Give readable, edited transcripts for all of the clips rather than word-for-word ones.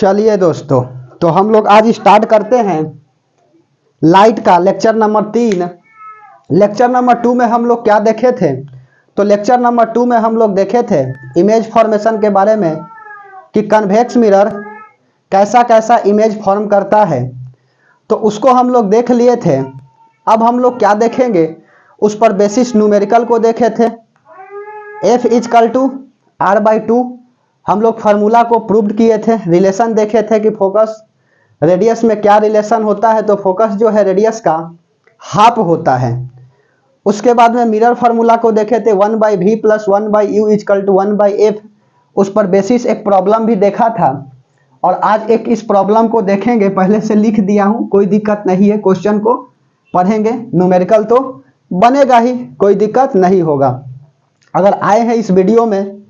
चलिए दोस्तों, तो हम लोग आज स्टार्ट करते हैं लाइट का लेक्चर नंबर 3। लेक्चर नंबर 2 में हम लोग क्या देखे थे? तो लेक्चर नंबर 2 में हम लोग देखे थे इमेज फॉर्मेशन के बारे में कि कन्वेक्स मिरर कैसा कैसा इमेज फॉर्म करता है, तो उसको हम लोग देख लिए थे। अब हम लोग क्या देखेंगे, उस पर बेसिस न्यूमेरिकल को देखे थे। F = R/2 हम लोग फार्मूला को प्रूव्ड किए थे। रिलेशन देखे थे कि फोकस रेडियस में क्या रिलेशन होता है, तो फोकस जो है रेडियस का हाफ होता है। उसके बाद में मिरर फार्मूला को देखे थे 1/v + 1/u = 1/f। उस पर बेसिस एक प्रॉब्लम भी देखा था और आज एक इस प्रॉब्लम को देखेंगे। पहले से लिख दिया हूं, कोई दिक्कत नहीं है। क्वेश्चन को पढ़ेंगे, न्यूमेरिकल तो बनेगा ही, कोई दिक्कत नहीं होगा। अगर आए हैं इस वीडियो में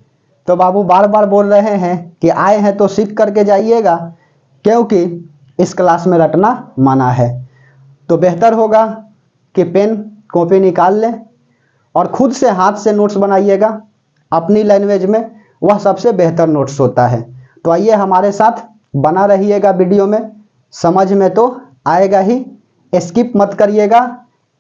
तो बाबू बार बार बोल रहे हैं कि आए हैं तो सीख करके जाइएगा, क्योंकि इस क्लास में रटना मना है। तो बेहतर होगा कि पेन कॉपी निकाल लें और खुद से हाथ से नोट्स बनाइएगा अपनी लैंग्वेज में, वह सबसे बेहतर नोट्स होता है। तो आइए हमारे साथ बना रहिएगा वीडियो में, समझ में तो आएगा ही, स्किप मत करिएगा,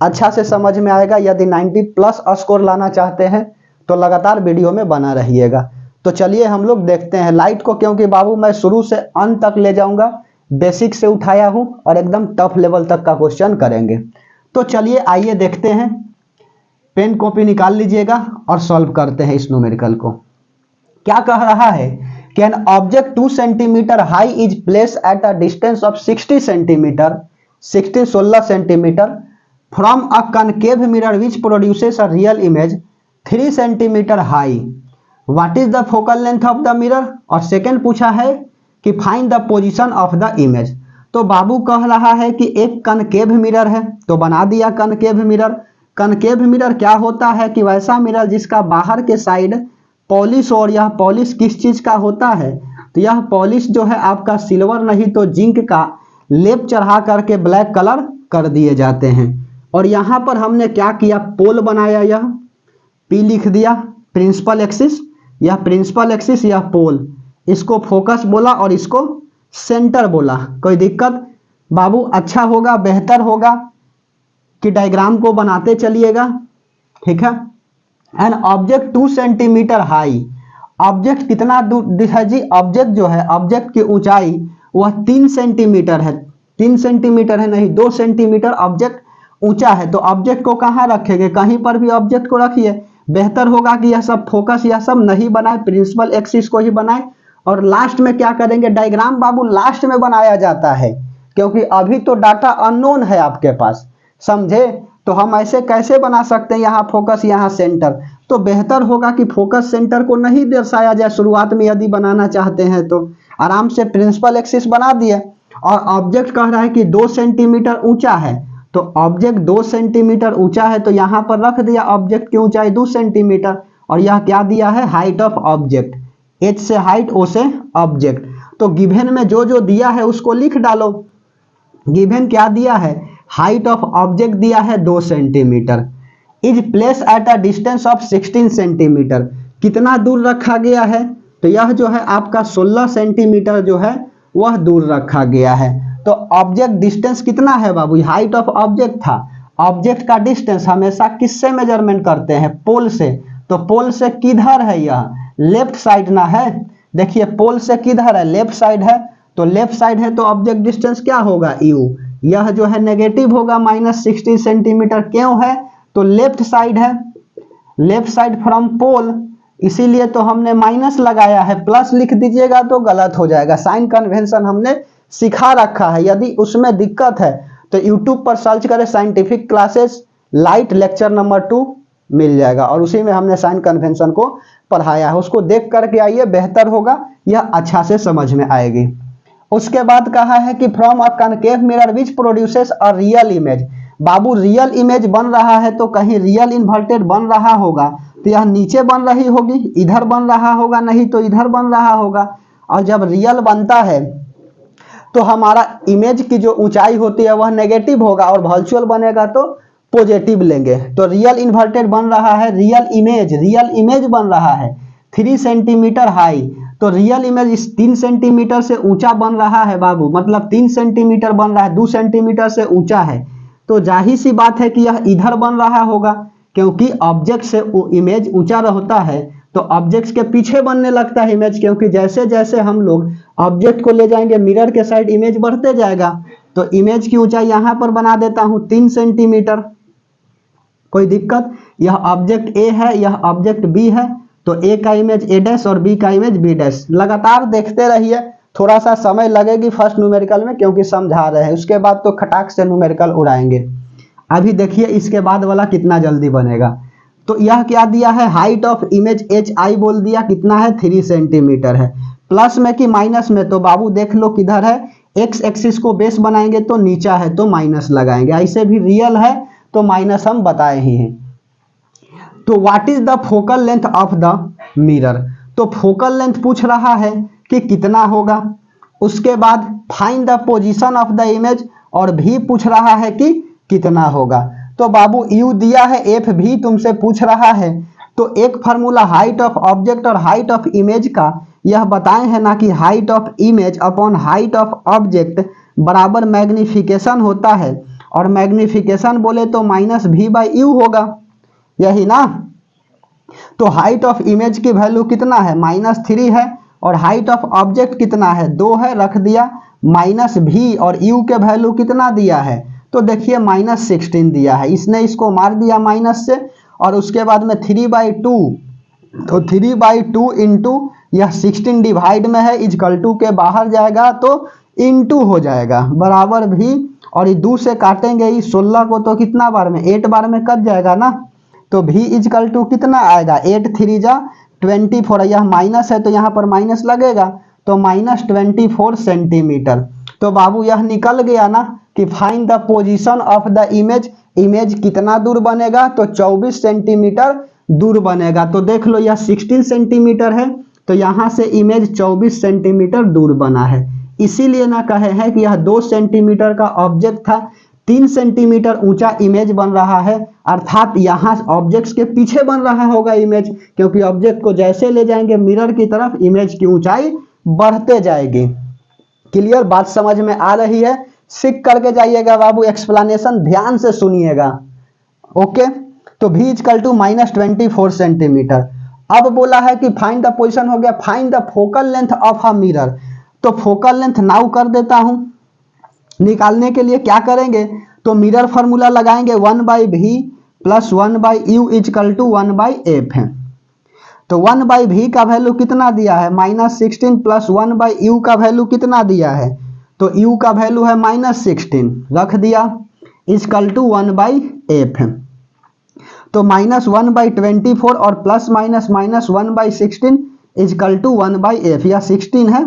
अच्छा से समझ में आएगा। यदि 90+ स्कोर लाना चाहते हैं तो लगातार वीडियो में बना रहिएगा। तो चलिए हम लोग देखते हैं लाइट को, क्योंकि बाबू मैं शुरू से अंत तक ले जाऊंगा, बेसिक से उठाया हूं और एकदम टफ लेवल तक का क्वेश्चन करेंगे। तो चलिए आइए देखते हैं, पेन कॉपी निकाल लीजिएगा और सॉल्व करते हैं इस न्यूमेरिकल को। क्या कह रहा है कि an object 2 centimetre high is place at a distance of 60 centimetre 16 centimetre from a concave mirror which produces a real image 3 centimetre high. What is the focal length of the mirror? और second पूछा है कि find the position of the image. तो बाबू कह रहा है कि एक कनकेव मिरर है, तो बना दिया कनकेव मिरर। कनकेव मिरर क्या होता है कि वैसा मिरर जिसका बाहर के साइड पॉलिश, और यह पॉलिश किस चीज का होता है? तो यह पॉलिश जो है आपका सिल्वर नहीं तो जिंक का लेप चढ़ा करके ब्लैक कलर कर दिए जाते हैं। और यहाँ पर हमने क्या किया, पोल बनाया, यह P लिख दिया, प्रिंसिपल एक्सिस, यह प्रिंसिपल एक्सिस, यह पोल, इसको फोकस बोला और इसको सेंटर बोला। कोई दिक्कत बाबू? अच्छा होगा, बेहतर होगा कि डायग्राम को बनाते चलिएगा, ठीक है। An object 2 centimetre high, object कितना दूर है जी? ऑब्जेक्ट जो है, ऑब्जेक्ट की ऊंचाई वह 3 सेंटीमीटर है। 3 सेंटीमीटर है नहीं, 2 सेंटीमीटर ऑब्जेक्ट ऊंचा है। तो ऑब्जेक्ट को कहाँ रखेंगे? कहीं पर भी ऑब्जेक्ट को रखिए। बेहतर होगा कि यह सब फोकस यह सब नहीं बनाए, प्रिंसिपल एक्सिस को ही बनाए। और लास्ट में क्या करेंगे, डायग्राम बाबू लास्ट में बनाया जाता है, क्योंकि अभी तो डाटा अननोन है आपके पास, समझे? तो हम ऐसे कैसे बना सकते हैं, यहाँ फोकस यहाँ सेंटर। तो बेहतर होगा कि फोकस सेंटर को नहीं दर्शाया जाए शुरुआत में। यदि बनाना चाहते हैं तो आराम से प्रिंसिपल एक्सिस बना दिए। और ऑब्जेक्ट कह रहा है कि 2 सेंटीमीटर ऊंचा है, तो ऑब्जेक्ट 2 सेंटीमीटर ऊंचा है, तो यहां पर रख दिया ऑब्जेक्ट की ऊंचाई 2 सेंटीमीटर। और यह क्या दिया है, हाइट ऑफ ऑब्जेक्ट, H से हाइट, O से ऑब्जेक्ट। तो गिवन में जो जो दिया है उसको लिख डालो। गिवन क्या दिया है, हाइट ऑफ ऑब्जेक्ट दिया है 2 centimetre, is place at a distance of 16 centimetre, कितना दूर रखा गया है? तो यह जो है आपका 16 सेंटीमीटर जो है वह दूर रखा गया है। तो ऑब्जेक्ट डिस्टेंस कितना है बाबू? हाइट ऑफ ऑब्जेक्ट था। ऑब्जेक्ट का डिस्टेंस हमेशा किससे मेजरमेंट करते हैं? पोल से। तो पोल से किधर है? यह लेफ्ट साइड ना है। देखिए पोल से किधर है, लेफ्ट साइड है। तो लेफ्ट साइड है तो ऑब्जेक्ट डिस्टेंस क्या होगा, u। यह जो है नेगेटिव होगा, -16 सेंटीमीटर। क्यों है? तो लेफ्ट साइड है, लेफ्ट साइड फ्रॉम पोल, इसीलिए तो हमने माइनस लगाया है। प्लस लिख दीजिएगा तो गलत हो जाएगा। साइन कन्वेंशन हमने सिखा रखा है, यदि उसमें दिक्कत है तो यूट्यूब पर सर्च करें scientific classes light lecture number 2 मिल जाएगा, और उसी में हमने साइन कन्वेंशन को पढ़ाया है। उसको देख करके आइए, बेहतर होगा, यह अच्छा से समझ में आएगी। उसके बाद कहा है कि from a concave mirror which produces a real image. Babu real image बन रहा है तो कहीं रियल इन्वर्टेड बन रहा होगा, तो यह नीचे बन रही होगी, इधर बन रहा होगा, नहीं तो इधर बन रहा होगा। और जब रियल बनता है तो हमारा इमेज की जो ऊंचाई होती है वह नेगेटिव होगा, और वर्चुअल बनेगा तो पॉजिटिव लेंगे। तो रियल इन्वर्टेड बन रहा है, रियल इमेज बन रहा है 3 सेंटीमीटर हाई। तो रियल इमेज इस 3 सेंटीमीटर से ऊंचा बन रहा है बाबू, मतलब 3 सेंटीमीटर बन रहा है, 2 सेंटीमीटर से ऊंचा है, तो जाहिर सी बात है कि यह इधर बन रहा होगा, क्योंकि ऑब्जेक्ट से इमेज ऊंचा होता है तो ऑब्जेक्ट के पीछे बनने लगता है इमेज, क्योंकि जैसे जैसे हम लोग ऑब्जेक्ट को ले जाएंगे मिरर के साइड इमेज बढ़ते जाएगा। तो इमेज की ऊंचाई यहां पर बना देता हूं 3 सेंटीमीटर। कोई दिक्कत? यह ऑब्जेक्ट ए है, यह ऑब्जेक्ट बी है, तो ए का इमेज ए डैश और बी का इमेज बी डैश। लगातार देखते रहिए, थोड़ा सा समय लगेगी फर्स्ट न्यूमेरिकल में क्योंकि समझा रहे हैं, उसके बाद तो खटाक से न्यूमेरिकल उड़ाएंगे। अभी देखिए इसके बाद वाला कितना जल्दी बनेगा। तो यह क्या दिया है, height of image H I बोल दिया, कितना है 3 सेंटीमीटर है। प्लस में कि माइनस में, तो बाबू देख लो किधर है, एक्स एक्सिस को बेस बनाएंगे तो नीचा है तो माइनस लगाएंगे, ऐसे भी रियल है तो माइनस हम बताए ही हैं। तो what is the focal length of the mirror, तो फोकल लेंथ पूछ रहा है कि कितना होगा। उसके बाद find the position of the image, और भी पूछ रहा है कि कितना होगा। तो बाबू यू दिया है, एफ भी तुमसे पूछ रहा है, तो एक फार्मूला हाइट ऑफ ऑब्जेक्ट और हाइट ऑफ इमेज का यह बताए हैं ना कि height of image upon height of object बराबर मैग्निफिकेशन होता है, और मैग्निफिकेशन बोले तो माइनस भी बाई यू होगा, यही ना। तो हाइट ऑफ इमेज की वैल्यू कितना है, -3 है, और हाइट ऑफ ऑब्जेक्ट कितना है 2 है, रख दिया माइनस भी, और यू के वैल्यू कितना दिया है, तो देखिए -16 दिया है, इसने इसको मार दिया माइनस से, और उसके बाद में 3/2, तो 3/2 इंटू यह 16 डिवाइड में है, इजकल टू के बाहर जाएगा तो इंटू हो जाएगा बराबर भी, और ये 2 से काटेंगे इस 16 को तो कितना बार में 8 बार में कट जाएगा ना, तो भी इजकल टू कितना आएगा 8 3 जा 24, यह माइनस है तो यहाँ पर माइनस लगेगा, तो -24 सेंटीमीटर। तो बाबू यह निकल गया ना कि find the position of the image, image कितना दूर बनेगा, तो 24 सेंटीमीटर दूर बनेगा। तो देख लो यह 16 सेंटीमीटर है, तो यहाँ से इमेज 24 सेंटीमीटर दूर बना है, इसीलिए ना कहे हैं कि यह 2 सेंटीमीटर का ऑब्जेक्ट था, 3 सेंटीमीटर ऊंचा इमेज बन रहा है, अर्थात यहाँ ऑब्जेक्ट के पीछे बन रहा होगा इमेज, क्योंकि ऑब्जेक्ट को जैसे ले जाएंगे मिरर की तरफ इमेज की ऊंचाई बढ़ते जाएगी। क्लियर, बात समझ में आ रही है? सीख करके जाइएगा बाबू, एक्सप्लेनेशन ध्यान से सुनिएगा। ओके, तो v इक्वल टू -24 सेंटीमीटर। अब बोला है कि फाइंड द पोजीशन, हो गया find the focal length of a mirror, तो फोकल लेंथ नाउ कर देता हूं। निकालने के लिए क्या करेंगे, तो मिरर फार्मूला लगाएंगे 1/v plus 1/u equal to 1/f है। तो 1/v का वैल्यू कितना दिया है -16 प्लस 1/u का वैल्यू कितना दिया है, तो u का वैल्यू है -16, रख दिया इक्वल टू 1/f। तो -1/24 और plus minus -1/16 equal to 1/f, या 16 है।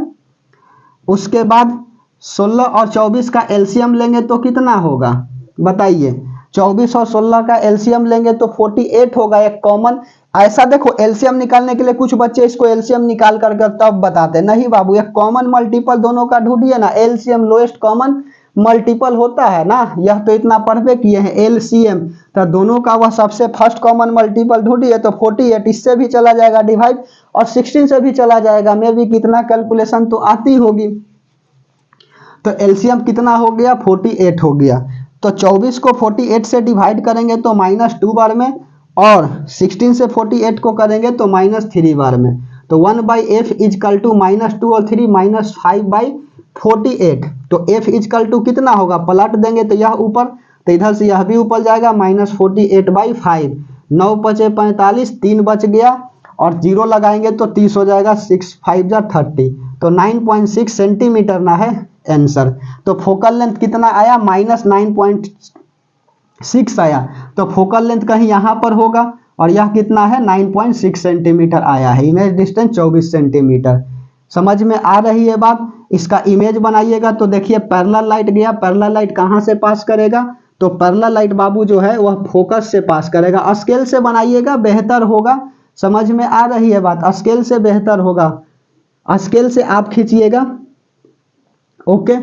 उसके बाद 16 और 24 का एलसीएम लेंगे तो कितना होगा बताइए, 24 और 16 का एलसीएम लेंगे तो 48 होगा, एक कॉमन। ऐसा देखो एलसीएम निकालने के लिए कुछ बच्चे इसको एलसीएम निकाल कर तब बताते नहीं बाबू, एक कॉमन मल्टीपल दोनों का ढूंढिए ना, एलसीएम लोएस्ट कॉमन मल्टीपल होता है ना, यह तो इतना पढ़वे किए हैं एलसीएम, तो दोनों का वह सबसे फर्स्ट कॉमन मल्टीपल ढूंढिए, तो 48 इससे भी चला जाएगा डिवाइड, और 16 से भी चला जाएगा, मे भी कितना कैलकुलेशन तो आती होगी। तो एलसीएम कितना हो गया 48 हो गया, तो 24 को 48 से डिवाइड करेंगे तो -2 बार में, और 16 से 48 को करेंगे तो -3 बार में, तो 1/f इक्वल टू -2 और 3 -5/48। तो f इक्वल टू कितना होगा, पलट देंगे तो यह ऊपर, तो इधर से यह भी ऊपर जाएगा -48/5, 9 बचे 45, 3 बच गया, और 0 लगाएंगे तो 30 हो जाएगा, 6 5 जा 30, तो 9.6 सेंटीमीटर ना है आंसर। तो फोकल लेंथ कितना आया -9.6 आया, तो फोकल लेंथ कहीं यहाँ पर होगा, और यह कितना है 9.6 सेंटीमीटर आया है, इमेज डिस्टेंस 24 सेंटीमीटर। समझ में आ रही है बात? इसका इमेज बनाइएगा तो देखिए पैरेलल लाइट गया, पैरेलल लाइट कहाँ से पास करेगा, तो पैरेलल लाइट बाबू जो है वह फोकस से पास करेगा। स्केल से बनाइएगा बेहतर होगा, समझ में आ रही है बात, स्केल से बेहतर होगा, स्केल से आप खींचिएगा। ओके,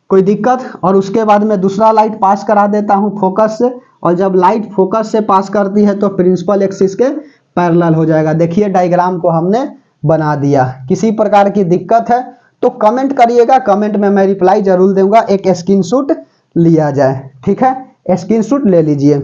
कोई दिक्कत? और उसके बाद में दूसरा लाइट पास करा देता हूं फोकस से, और जब लाइट फोकस से पास करती है तो प्रिंसिपल एक्सिस के पैरेलल हो जाएगा। देखिए डायग्राम को हमने बना दिया। किसी प्रकार की दिक्कत है तो कमेंट करिएगा, कमेंट में मैं रिप्लाई जरूर दूंगा। एक स्क्रीनशॉट लिया जाए, ठीक है, स्क्रीनशॉट ले लीजिए।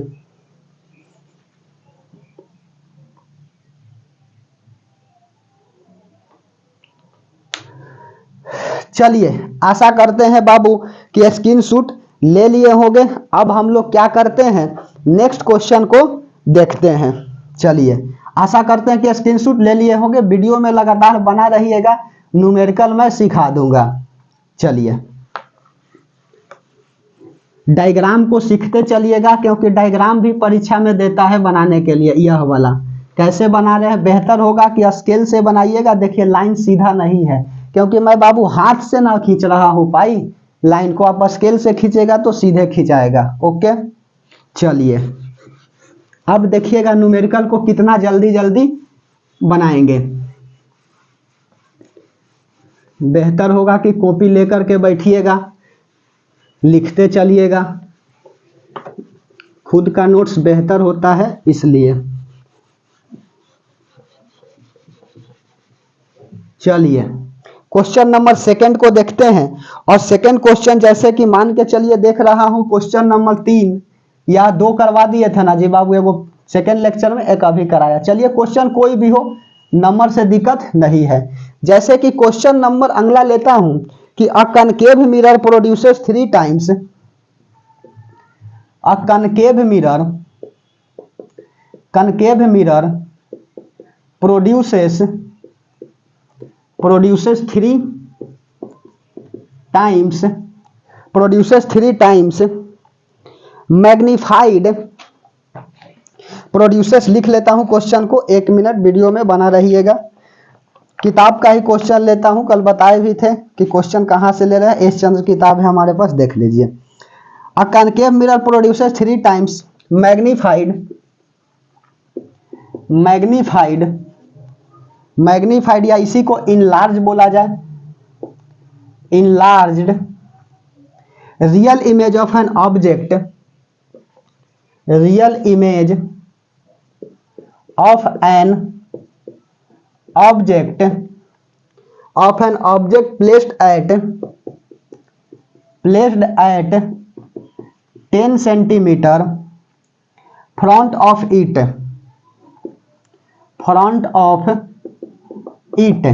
चलिए, आशा करते हैं बाबू कि स्क्रीनशॉट ले लिए होंगे। अब हम लोग क्या करते हैं, नेक्स्ट क्वेश्चन को देखते हैं। चलिए, आशा करते हैं कि स्क्रीनशॉट ले लिए होंगे। वीडियो में लगातार बना रहिएगा, न्यूमेरिकल मैं सिखा दूंगा। चलिए, डायग्राम को सीखते चलिएगा, क्योंकि डायग्राम भी परीक्षा में देता है बनाने के लिए। यह वाला कैसे बना रहे हैं, बेहतर होगा कि स्केल से बनाइएगा। देखिए लाइन सीधा नहीं है, क्योंकि मैं बाबू हाथ से ना खींच रहा हूं पाई लाइन को, आप स्केल से खींचेगा तो सीधे खींचाएगा। ओके, चलिए अब देखिएगा न्यूमेरिकल को कितना जल्दी जल्दी बनाएंगे। बेहतर होगा कि कॉपी लेकर के बैठिएगा, लिखते चलिएगा। खुद का नोट्स बेहतर होता है इसलिए। चलिए, क्वेश्चन नंबर सेकंड को देखते हैं। और सेकंड क्वेश्चन जैसे कि मान के चलिए देख रहा हूं, क्वेश्चन नंबर 3 या 2 करवा दिए थे ना जी बाबू, वो सेकंड लेक्चर में, एक अभी कराया। चलिए, क्वेश्चन कोई भी हो, नंबर से दिक्कत नहीं है। जैसे कि क्वेश्चन नंबर अगला लेता हूं कि a concave mirror produces 3 times, a concave mirror produces 3 times magnified, produces लिख लेता हूं क्वेश्चन को, 1 मिनट वीडियो में बना रहिएगा। किताब का ही क्वेश्चन लेता हूं, कल बताए भी थे कि क्वेश्चन कहां से ले रहे हैं। एस चंद्र किताब है हमारे पास, देख लीजिए। A concave mirror produces 3 times magnified या इसी को इनलार्ज बोला जाए, enlarged real image of an object, real image of an object placed at 10 centimetre front of it.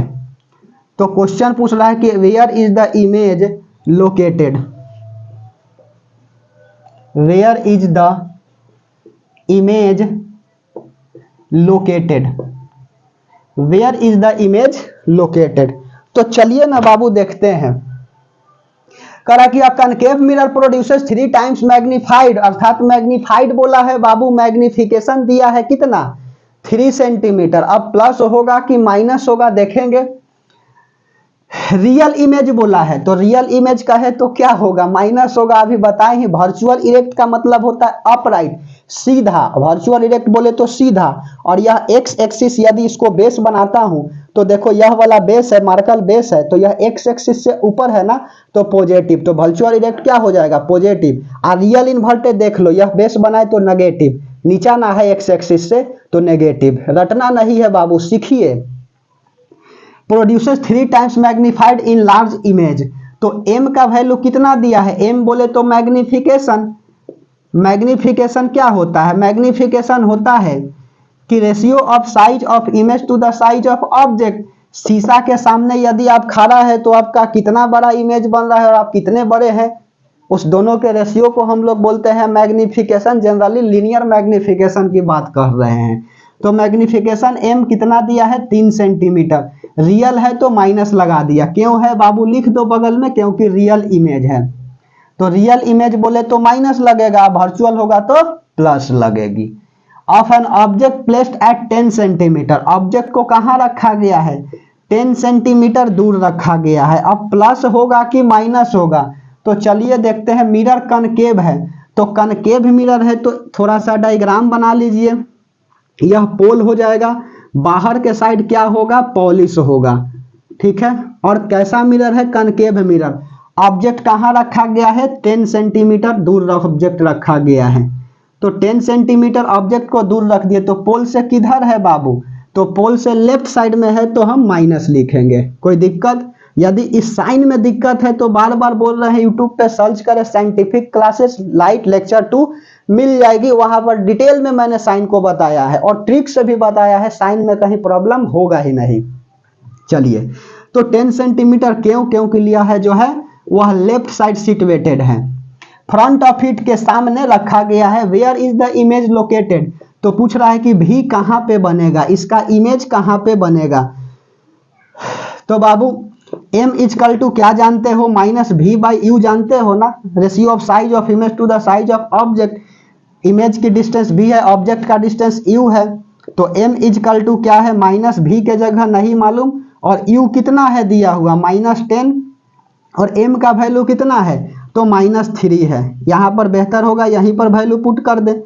तो क्वेश्चन पूछ रहा है कि where is the image located, where is the image located, where is the image located. तो चलिए ना बाबू देखते हैं। करा कि concave mirror produces 3 times magnified, अर्थात मैग्नीफाइड बोला है बाबू, मैग्निफिकेशन दिया है कितना, 3 सेंटीमीटर। अब प्लस होगा कि माइनस होगा देखेंगे। रियल इमेज बोला है, तो रियल इमेज का है तो क्या होगा, माइनस होगा। अभी बताए ही, वर्चुअल इरेक्ट का मतलब होता है अपराइट, सीधा। वर्चुअल इरेक्ट बोले तो सीधा। और यह एक्स एक्सिस यदि इसको बेस बनाता हूं तो देखो यह वाला बेस है, मार्कल बेस है, तो यह एक्स एक्सिस से ऊपर है ना, तो पॉजिटिव। तो वर्चुअल इरेक्ट क्या हो जाएगा, पॉजिटिव। और रियल इन्वर्टेड देख लो, यह बेस बनाए तो नेगेटिव, नीचा ना है एक्स एक्सिस से तो नेगेटिव। रटना नहीं है बाबू, सीखिए। Produces 3 times magnified in large image, तो m का वैल्यू कितना दिया है, m बोले तो मैग्निफिकेशन। मैग्निफिकेशन क्या होता है, मैग्निफिकेशन होता है कि ratio of size of image to the size of object. शीशा के सामने यदि आप खड़ा है तो आपका कितना बड़ा इमेज बन रहा है और आप कितने बड़े हैं, उस दोनों के रेशियो को हम लोग बोलते हैं मैग्निफिकेशन। जनरली लीनियर मैग्निफिकेशन की बात कर रहे हैं। तो मैग्निफिकेशन m कितना दिया है, 3 सेंटीमीटर। रियल है तो माइनस लगा दिया, क्यों है बाबू, लिख दो बगल में, क्योंकि रियल इमेज है। तो रियल इमेज बोले तो माइनस लगेगा, वर्चुअल होगा तो प्लस लगेगी। Of an object placed at 10 centimetre, object को कहां रखा गया है, 10 सेंटीमीटर दूर रखा गया है। अब प्लस होगा कि माइनस होगा, तो चलिए देखते हैं। मिरर कनकेव है, तो कनकेव मिरर है तो थोड़ा सा डायग्राम बना लीजिए। यह पोल हो जाएगा, बाहर के साइड क्या होगा, पॉलिश होगा, ठीक है। और कैसा मिरर है, कनकेव मिरर। ऑब्जेक्ट कहां रखा गया है, 10 सेंटीमीटर दूर ऑब्जेक्ट रखा गया है। तो 10 सेंटीमीटर ऑब्जेक्ट को दूर रख दिए, तो पोल से किधर है बाबू, तो पोल से लेफ्ट साइड में है तो हम माइनस लिखेंगे। कोई दिक्कत? यदि इस साइन में दिक्कत है तो बार बार बोल रहे हैं यूट्यूब पे सर्च करें साइंटिफिक क्लासेस लाइट लेक्चर 2 मिल जाएगी, वहां पर डिटेल में मैंने साइन को बताया है और ट्रिक से भी बताया है, साइन में कहीं प्रॉब्लम होगा ही नहीं। चलिए, तो 10 सेंटीमीटर क्यों लिया है जो है वह लेफ्ट साइड सिचुएटेड है, फ्रंट ऑफ इट के सामने रखा गया है। Where is the image located, तो पूछ रहा है कि भी कहां पे बनेगा, इसका इमेज कहां पे बनेगा। तो बाबू m इजकल टू क्या जानते हो, माइनस v बाई यू जानते हो ना, ratio of size of image to the size of object. Image की डिस्टेंस v है, ऑब्जेक्ट का डिस्टेंस u है, तो m इजकल टू क्या है, माइनस v के जगह नहीं मालूम और u कितना है दिया हुआ -10 और m का वैल्यू कितना है तो -3 है। यहाँ पर बेहतर होगा यहीं पर वैल्यू पुट कर दे,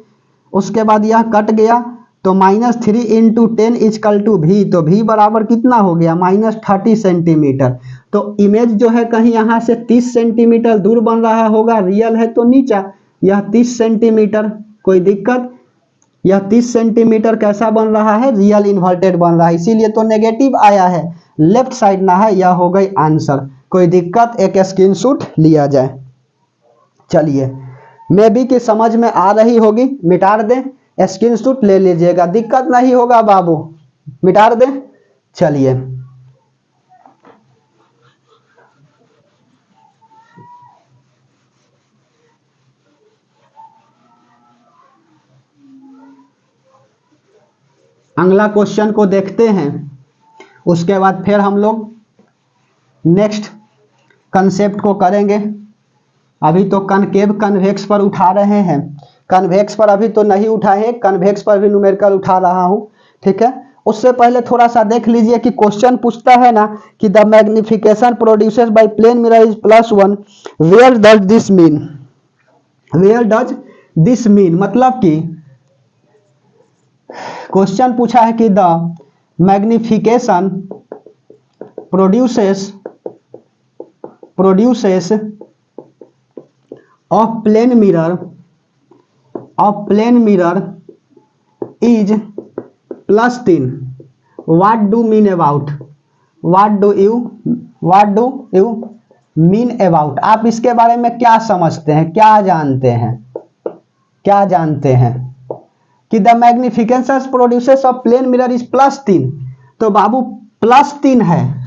उसके बाद यह कट गया तो -3 इंटू 10 इजकल टू v, तो v बराबर कितना हो गया -30 सेंटीमीटर। तो इमेज जो है कहीं यहाँ से 30 सेंटीमीटर दूर बन रहा होगा, रियल है तो नीचा यह 30 सेंटीमीटर। कोई दिक्कत? यह 30 सेंटीमीटर कैसा बन रहा है, रियल इन्वर्टेड बन रहा है, इसीलिए तो नेगेटिव आया है, लेफ्ट साइड ना है, यह हो गई आंसर। कोई दिक्कत? एक स्क्रीनशॉट लिया जाए। चलिए, मे बी की समझ में आ रही होगी, मिटा दें, स्क्रीनशॉट ले लीजिएगा, दिक्कत नहीं होगा बाबू, मिटा दें। चलिए, अगला क्वेश्चन को देखते हैं, उसके बाद फिर हम लोग नेक्स्ट कंसेप्ट को करेंगे। अभी तो कनकेव कन्वेक्स पर उठा रहे हैं, कन्वेक्स पर अभी तो नहीं उठाए, कन्वेक्स पर भी न्यूमेरिकल उठा रहा हूं, ठीक है। उससे पहले थोड़ा सा देख लीजिए कि क्वेश्चन पूछता है ना कि the magnification produces by plane mirror is +1, where does this mean, where does this mean, मतलब कि क्वेश्चन पूछा है कि the magnification produces of plane mirror is +3, what do you mean about. आप इसके बारे में क्या समझते हैं, क्या जानते हैं कि the magnification produces of plane mirror is +3, तो बाबू +3 है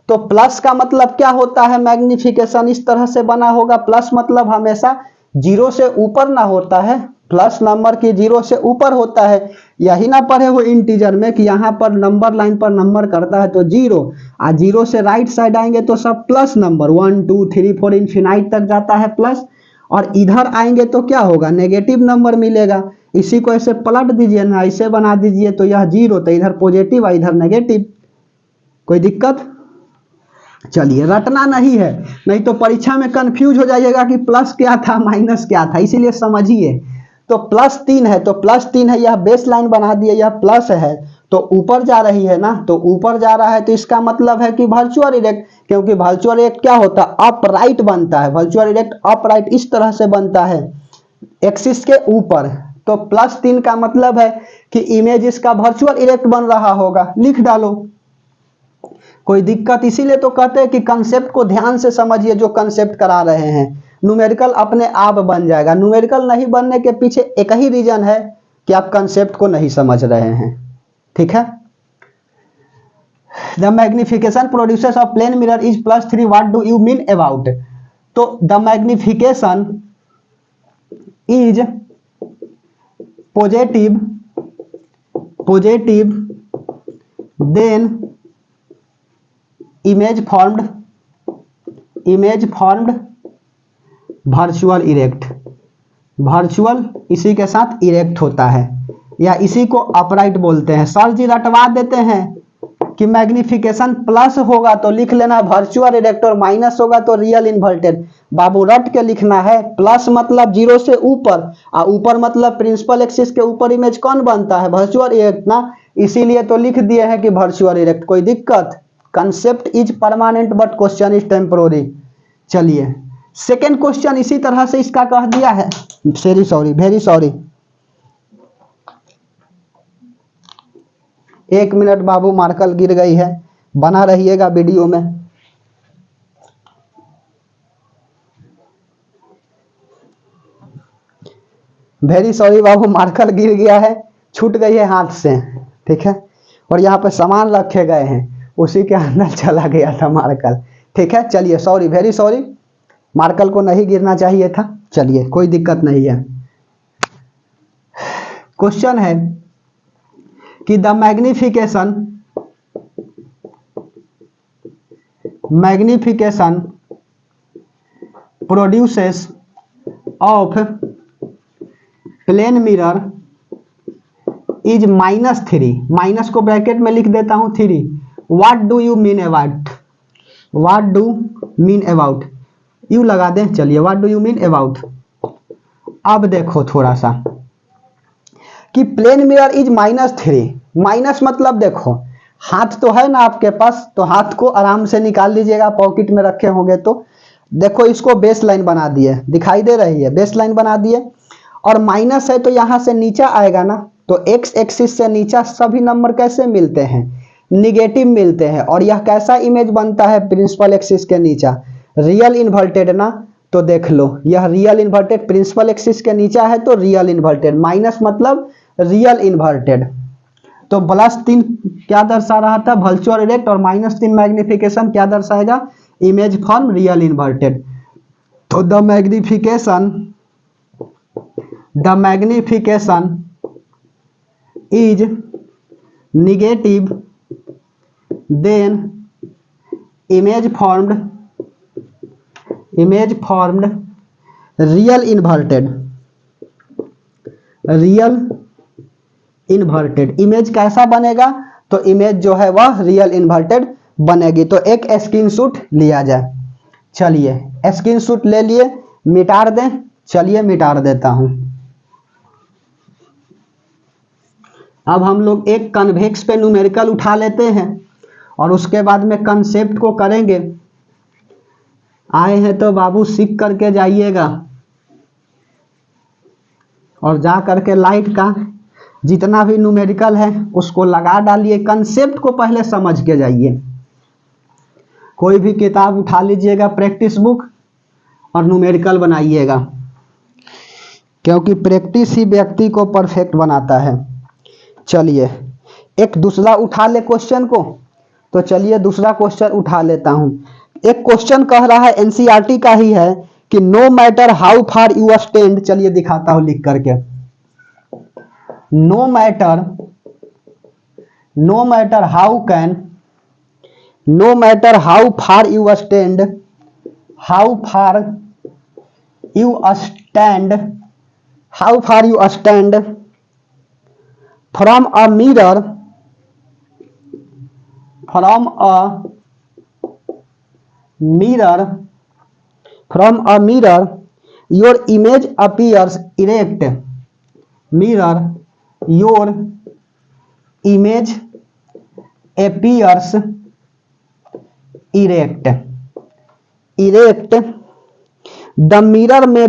तो प्लस का मतलब क्या होता है, मैग्निफिकेशन इस तरह से बना होगा, प्लस मतलब हमेशा 0 से ऊपर ना होता है, प्लस नंबर की 0 से ऊपर होता है। यही ना पढ़े वो इंटीजर में कि यहाँ पर नंबर लाइन पर नंबर करता है तो 0, और 0 से राइट साइड आएंगे तो सब प्लस नंबर 1 2 3 4 इन्फिनाइट तक जाता है प्लस, और इधर आएंगे तो क्या होगा, नेगेटिव नंबर मिलेगा। इसी को ऐसे पलट दीजिए ना, ऐसे बना दीजिए तो यह 0, तो इधर पॉजिटिव और इधर नेगेटिव। कोई दिक्कत? चलिए, रटना नहीं है, नहीं तो परीक्षा में कंफ्यूज हो जाइएगा कि प्लस क्या था माइनस क्या था, इसीलिए समझिए। तो +3 है तो +3 है, यह बेस लाइन बना दिए, यह प्लस है तो ऊपर जा रही है ना, तो ऊपर जा रहा है तो इसका मतलब है कि वर्चुअल इरेक्ट, क्योंकि वर्चुअल इरेक्ट क्या होता है, अपराइट बनता है, वर्चुअल इरेक्ट अपराइट इस तरह से बनता है एक्सिस के ऊपर। तो +3 का मतलब है कि इमेज इसका वर्चुअल इरेक्ट बन रहा होगा, लिख डालो। कोई दिक्कत? इसीलिए तो कहते हैं कि कंसेप्ट को ध्यान से समझिए, जो कंसेप्ट करा रहे हैं न्यूमेरिकल अपने आप बन जाएगा। न्यूमेरिकल नहीं बनने के पीछे एक ही रीजन है कि आप कंसेप्ट को नहीं समझ रहे हैं, ठीक है। The magnification produces of plane mirror is +3, what do you mean about. तो the magnification is positive then image formed virtual erect, virtual इसी के साथ इरेक्ट होता है, या इसी को अपराइट बोलते हैं। सर जी रटवा देते हैं कि मैग्निफिकेशन प्लस होगा तो लिख लेना वर्चुअल इरेक्ट, और माइनस होगा तो रियल इन्वर्टेड। बाबू रट के लिखना है, प्लस मतलब 0 से ऊपर, और ऊपर मतलब प्रिंसिपल एक्सिस के ऊपर इमेज कौन बनता है, वर्चुअल इरेक्ट ना, इसीलिए तो लिख दिए हैं कि वर्चुअल इरेक्ट। कोई दिक्कत? Concept is permanent but question is temporary. चलिए, सेकेंड क्वेश्चन इसी तरह से इसका कह दिया है, वेरी सॉरी 1 मिनट बाबू, मार्कल गिर गई है, बना रहिएगा वीडियो में। वेरी सॉरी बाबू, मार्कल गिर गया है, छूट गई है हाथ से, ठीक है। और यहाँ पे सामान रखे गए हैं, उसी के अंदर चला गया था मार्कल, ठीक है। चलिए सॉरी, वेरी सॉरी, मार्कल को नहीं गिरना चाहिए था। चलिए कोई दिक्कत नहीं है। क्वेश्चन है कि the magnification produces of plane mirror is -3, minus को ब्रैकेट में लिख देता हूं 3। What do you mean about, what do mean about, you लगा दें। चलिए what do you mean about. अब देखो थोड़ा सा कि प्लेन मिरर इज -3, माइनस मतलब देखो हाथ तो है ना आपके पास, तो हाथ को आराम से निकाल लीजिएगा, पॉकेट में रखे होंगे तो। देखो इसको बेस लाइन बना दिए, दिखाई दे रही है, बेस लाइन बना दिए। और माइनस है तो यहां से नीचा आएगा ना, तो एक्स एक्सिस से नीचा सभी नंबर कैसे मिलते हैं, निगेटिव मिलते हैं। और यह कैसा इमेज बनता है प्रिंसिपल एक्सिस के नीचा, रियल इन्वर्टेड ना। तो देख लो यह रियल इन्वर्टेड, प्रिंसिपल एक्सिस के नीचा है तो रियल इन्वर्टेड, माइनस मतलब रियल इन्वर्टेड। तो +3 क्या दर्शा रहा था, वल्चर इरेक्ट, और -3 मैग्निफिकेशन क्या दर्शाएगा, इमेज फॉर्म रियल इन्वर्टेड। तो the magnification is negative then image formed real inverted. Image कैसा बनेगा, तो इमेज जो है वह रियल इन्वर्टेड बनेगी। तो एक स्क्रीनशॉट लिया जाए। चलिए स्क्रीनशॉट ले लिए, मिटा दें। चलिए मिटा देता हूं। अब हम लोग एक कन्वेक्स पे न्यूमेरिकल उठा लेते हैं और उसके बाद में कंसेप्ट को करेंगे। आए हैं तो बाबू सीख करके जाइएगा, और जा करके लाइट का जितना भी न्यूमेरिकल है उसको लगा डालिए। कंसेप्ट को पहले समझ के जाइए। कोई भी किताब उठा लीजिएगा, प्रैक्टिस बुक, और न्यूमेरिकल बनाइएगा, क्योंकि प्रैक्टिस ही व्यक्ति को परफेक्ट बनाता है। चलिए एक दूसरा उठा ले क्वेश्चन को। तो चलिए दूसरा क्वेश्चन उठा लेता हूं। एक क्वेश्चन कह रहा है, एनसीईआरटी का ही है, कि no matter how far you stand. चलिए दिखाता हूं लिख करके। No matter how far you stand from a mirror your image appears erect. Your image appears erect. The mirror may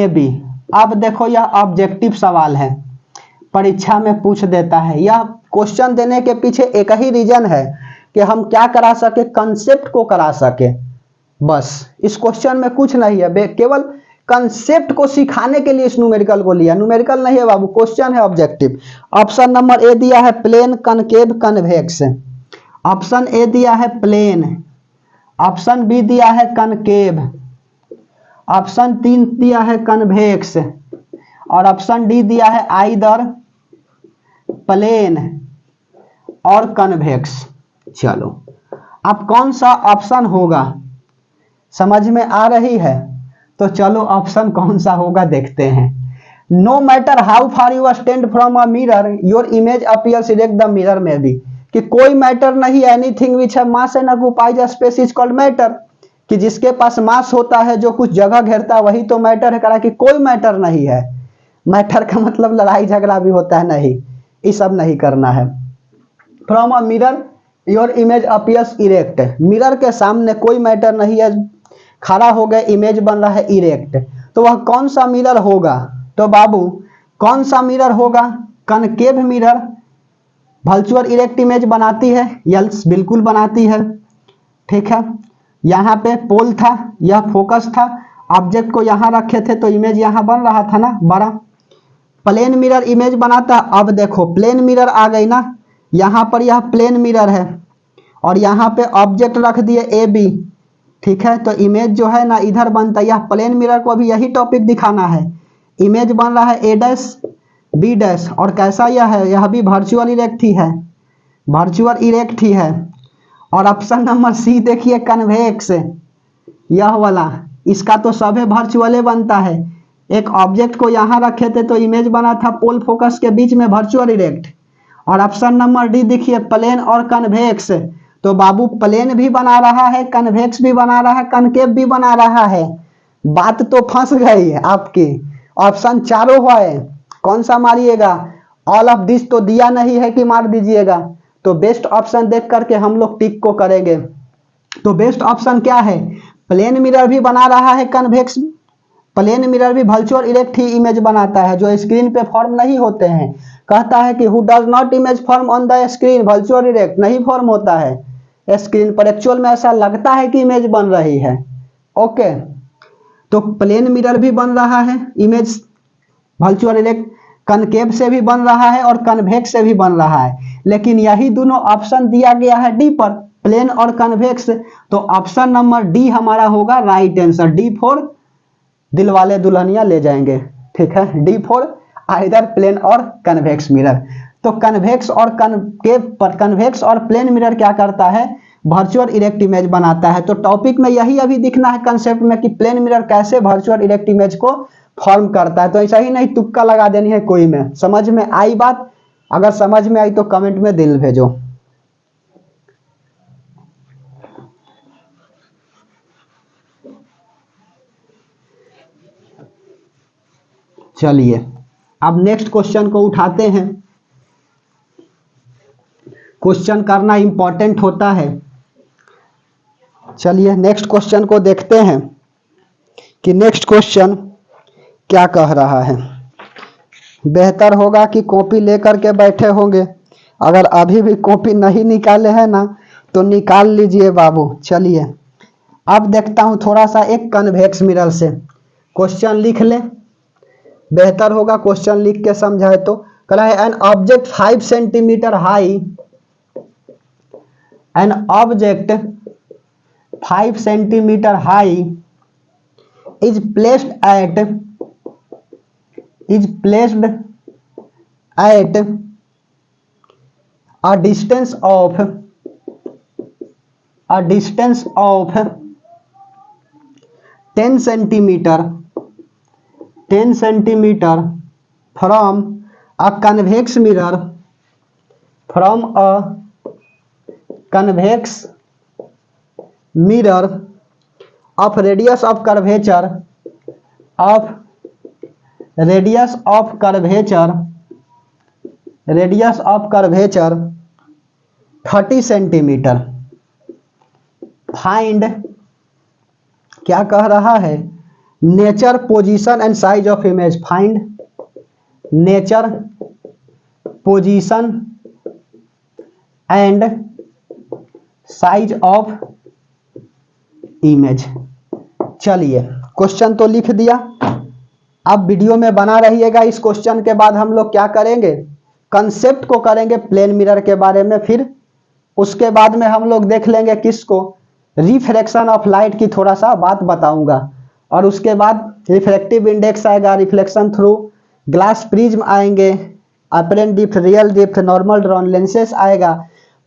be। अब देखो यह ऑब्जेक्टिव सवाल है, परीक्षा में पूछ देता है। यह क्वेश्चन देने के पीछे एक ही रीजन है कि हम क्या करा सके, कंसेप्ट को करा सके। बस इस क्वेश्चन में कुछ नहीं है, केवल कंसेप्ट को सिखाने के लिए इस न्यूमेरिकल को लिया। न्यूमेरिकल नहीं है बाबू, क्वेश्चन है ऑब्जेक्टिव। ऑप्शन नंबर ए दिया है plane, concave, convex. Option A दिया है प्लेन, ऑप्शन बी दिया है कनकेव, ऑप्शन 3 दिया है कन्वेक्स, और ऑप्शन डी दिया है आइदर प्लेन और कन्वेक्स। चलो अब कौन सा ऑप्शन होगा, समझ में आ रही है? तो चलो ऑप्शन कौन सा होगा देखते हैं। No matter how far you stand from a mirror your image appears erect the mirror में भी, कि कोई मैटर नहीं, एनीथिंग विच है mass and occupies space is called matter, कि जिसके पास मास होता है, जो कुछ जगह घेरता है, वही तो मैटर है। करा कि कोई मैटर नहीं है। मैटर का मतलब लड़ाई झगड़ा भी होता है, नहीं, ये सब नहीं करना है। From a mirror your image appears erect, mirror के सामने कोई मैटर नहीं है, खड़ा हो गए, इमेज बन रहा है इरेक्ट। तो वह कौन सा मिरर होगा? तो बाबू कौन सा मिरर होगा? Concave mirror virtual erect image बनाती है? यस, बिल्कुल बनाती है। ठीक है, यहाँ पे पोल था, यह फोकस था, ऑब्जेक्ट को यहाँ रखे थे तो इमेज यहाँ बन रहा था ना बड़ा। प्लेन मिरर इमेज बनाता, अब देखो प्लेन मिरर आ गई ना, यहाँ पर यह प्लेन मिरर है और यहाँ पे ऑब्जेक्ट रख दिए ए बी। ठीक है, तो इमेज जो है ना इधर बनता है। यह प्लेन मिरर को अभी यही टॉपिक दिखाना है। इमेज बन रहा है ए डैश बी डैश, और कैसा यह है? यह भी वर्चुअल इरेक्ट ही है, वर्चुअल इरेक्ट ही है। और ऑप्शन नंबर सी देखिए, कन्वेक्स, यह वाला, इसका तो सभी वर्चुअल बनता है। एक ऑब्जेक्ट को यहाँ रखे थे तो इमेज बना था पोल फोकस के बीच में, वर्चुअल इरेक्ट। और ऑप्शन नंबर डी देखिए, प्लेन और कन्वेक्स, तो बाबू प्लेन भी बना रहा है, कन्वेक्स भी बना रहा है, कनकेव भी बना रहा है। बात तो फंस गई है आपकी। ऑप्शन चारों है, कौन सा मारिएगा? ऑल ऑफ दिस तो दिया नहीं है कि मार दीजिएगा, तो बेस्ट ऑप्शन देख करके हम लोग टिक को करेंगे। तो बेस्ट ऑप्शन क्या है? प्लेन मिरर भी बना रहा है, कन्वेक्स, प्लेन मिरर भी वर्चुअल इरेक्ट ही इमेज बनाता है, जो स्क्रीन पे फॉर्म नहीं होते हैं। कहता है कि who does not image form on the screen, virtual erect नहीं फॉर्म होता है स्क्रीन पर, एक्चुअल में ऐसा लगता है कि इमेज बन रही है। ओके, तो प्लेन मिरर भी बन रहा है इमेज वर्चुअल इरेक्ट, कनकेव से भी बन रहा है और कन्वेक्स से भी बन रहा है, लेकिन यही दोनों ऑप्शन दिया गया है डी पर, प्लेन और कन्वेक्स। तो ऑप्शन नंबर डी हमारा होगा right answer, D for Dilwale Dulhania ले जाएंगे। ठीक है, डी फॉर आइदर प्लेन और कन्वेक्स मिरर। तो कन्वेक्स और कनकेव पर, कन्वेक्स और प्लेन मिरर क्या करता है? वर्चुअल इरेक्ट इमेज बनाता है। तो टॉपिक में यही अभी दिखना है कंसेप्ट में कि प्लेन मिरर कैसे वर्चुअल इरेक्ट इमेज को फॉर्म करता है। तो ऐसा ही नहीं तुक्का लगा देनी है कोई में। समझ में आई बात? अगर समझ में आई तो कमेंट में दिल भेजो। चलिए अब नेक्स्ट क्वेश्चन को उठाते हैं। क्वेश्चन करना इंपॉर्टेंट होता है। चलिए नेक्स्ट क्वेश्चन को देखते हैं कि नेक्स्ट क्वेश्चन क्या कह रहा है। बेहतर होगा कि कॉपी लेकर के बैठे होंगे, अगर अभी भी कॉपी नहीं निकाले हैं ना तो निकाल लीजिए बाबू। चलिए अब देखता हूं थोड़ा सा एक कन्वेक्स मिरर से क्वेश्चन लिख ले, बेहतर होगा क्वेश्चन लिख के समझाए। तो कह रहा है an object 5 centimetre high, an object 5 centimetre high is placed at a distance of 10 centimeter from a convex mirror, of radius of curvature 30 centimetre. Find, क्या कह रहा है? Nature, position and size of image. Find nature, position and size of image. चलिए question तो लिख दिया, अब video में बना रहिएगा। इस क्वेश्चन के बाद हम लोग क्या करेंगे? कंसेप्ट को करेंगे प्लेन मिरर के बारे में, फिर उसके बाद में हम लोग देख लेंगे किसको, रिफ्रैक्शन ऑफ लाइट की थोड़ा सा बात बताऊंगा, और उसके बाद रिफ्रैक्टिव इंडेक्स आएगा, रिफ्लेक्शन थ्रू ग्लास प्रिज्म आएंगे, apparent depth, real depth, normal drawn lenses आएगा,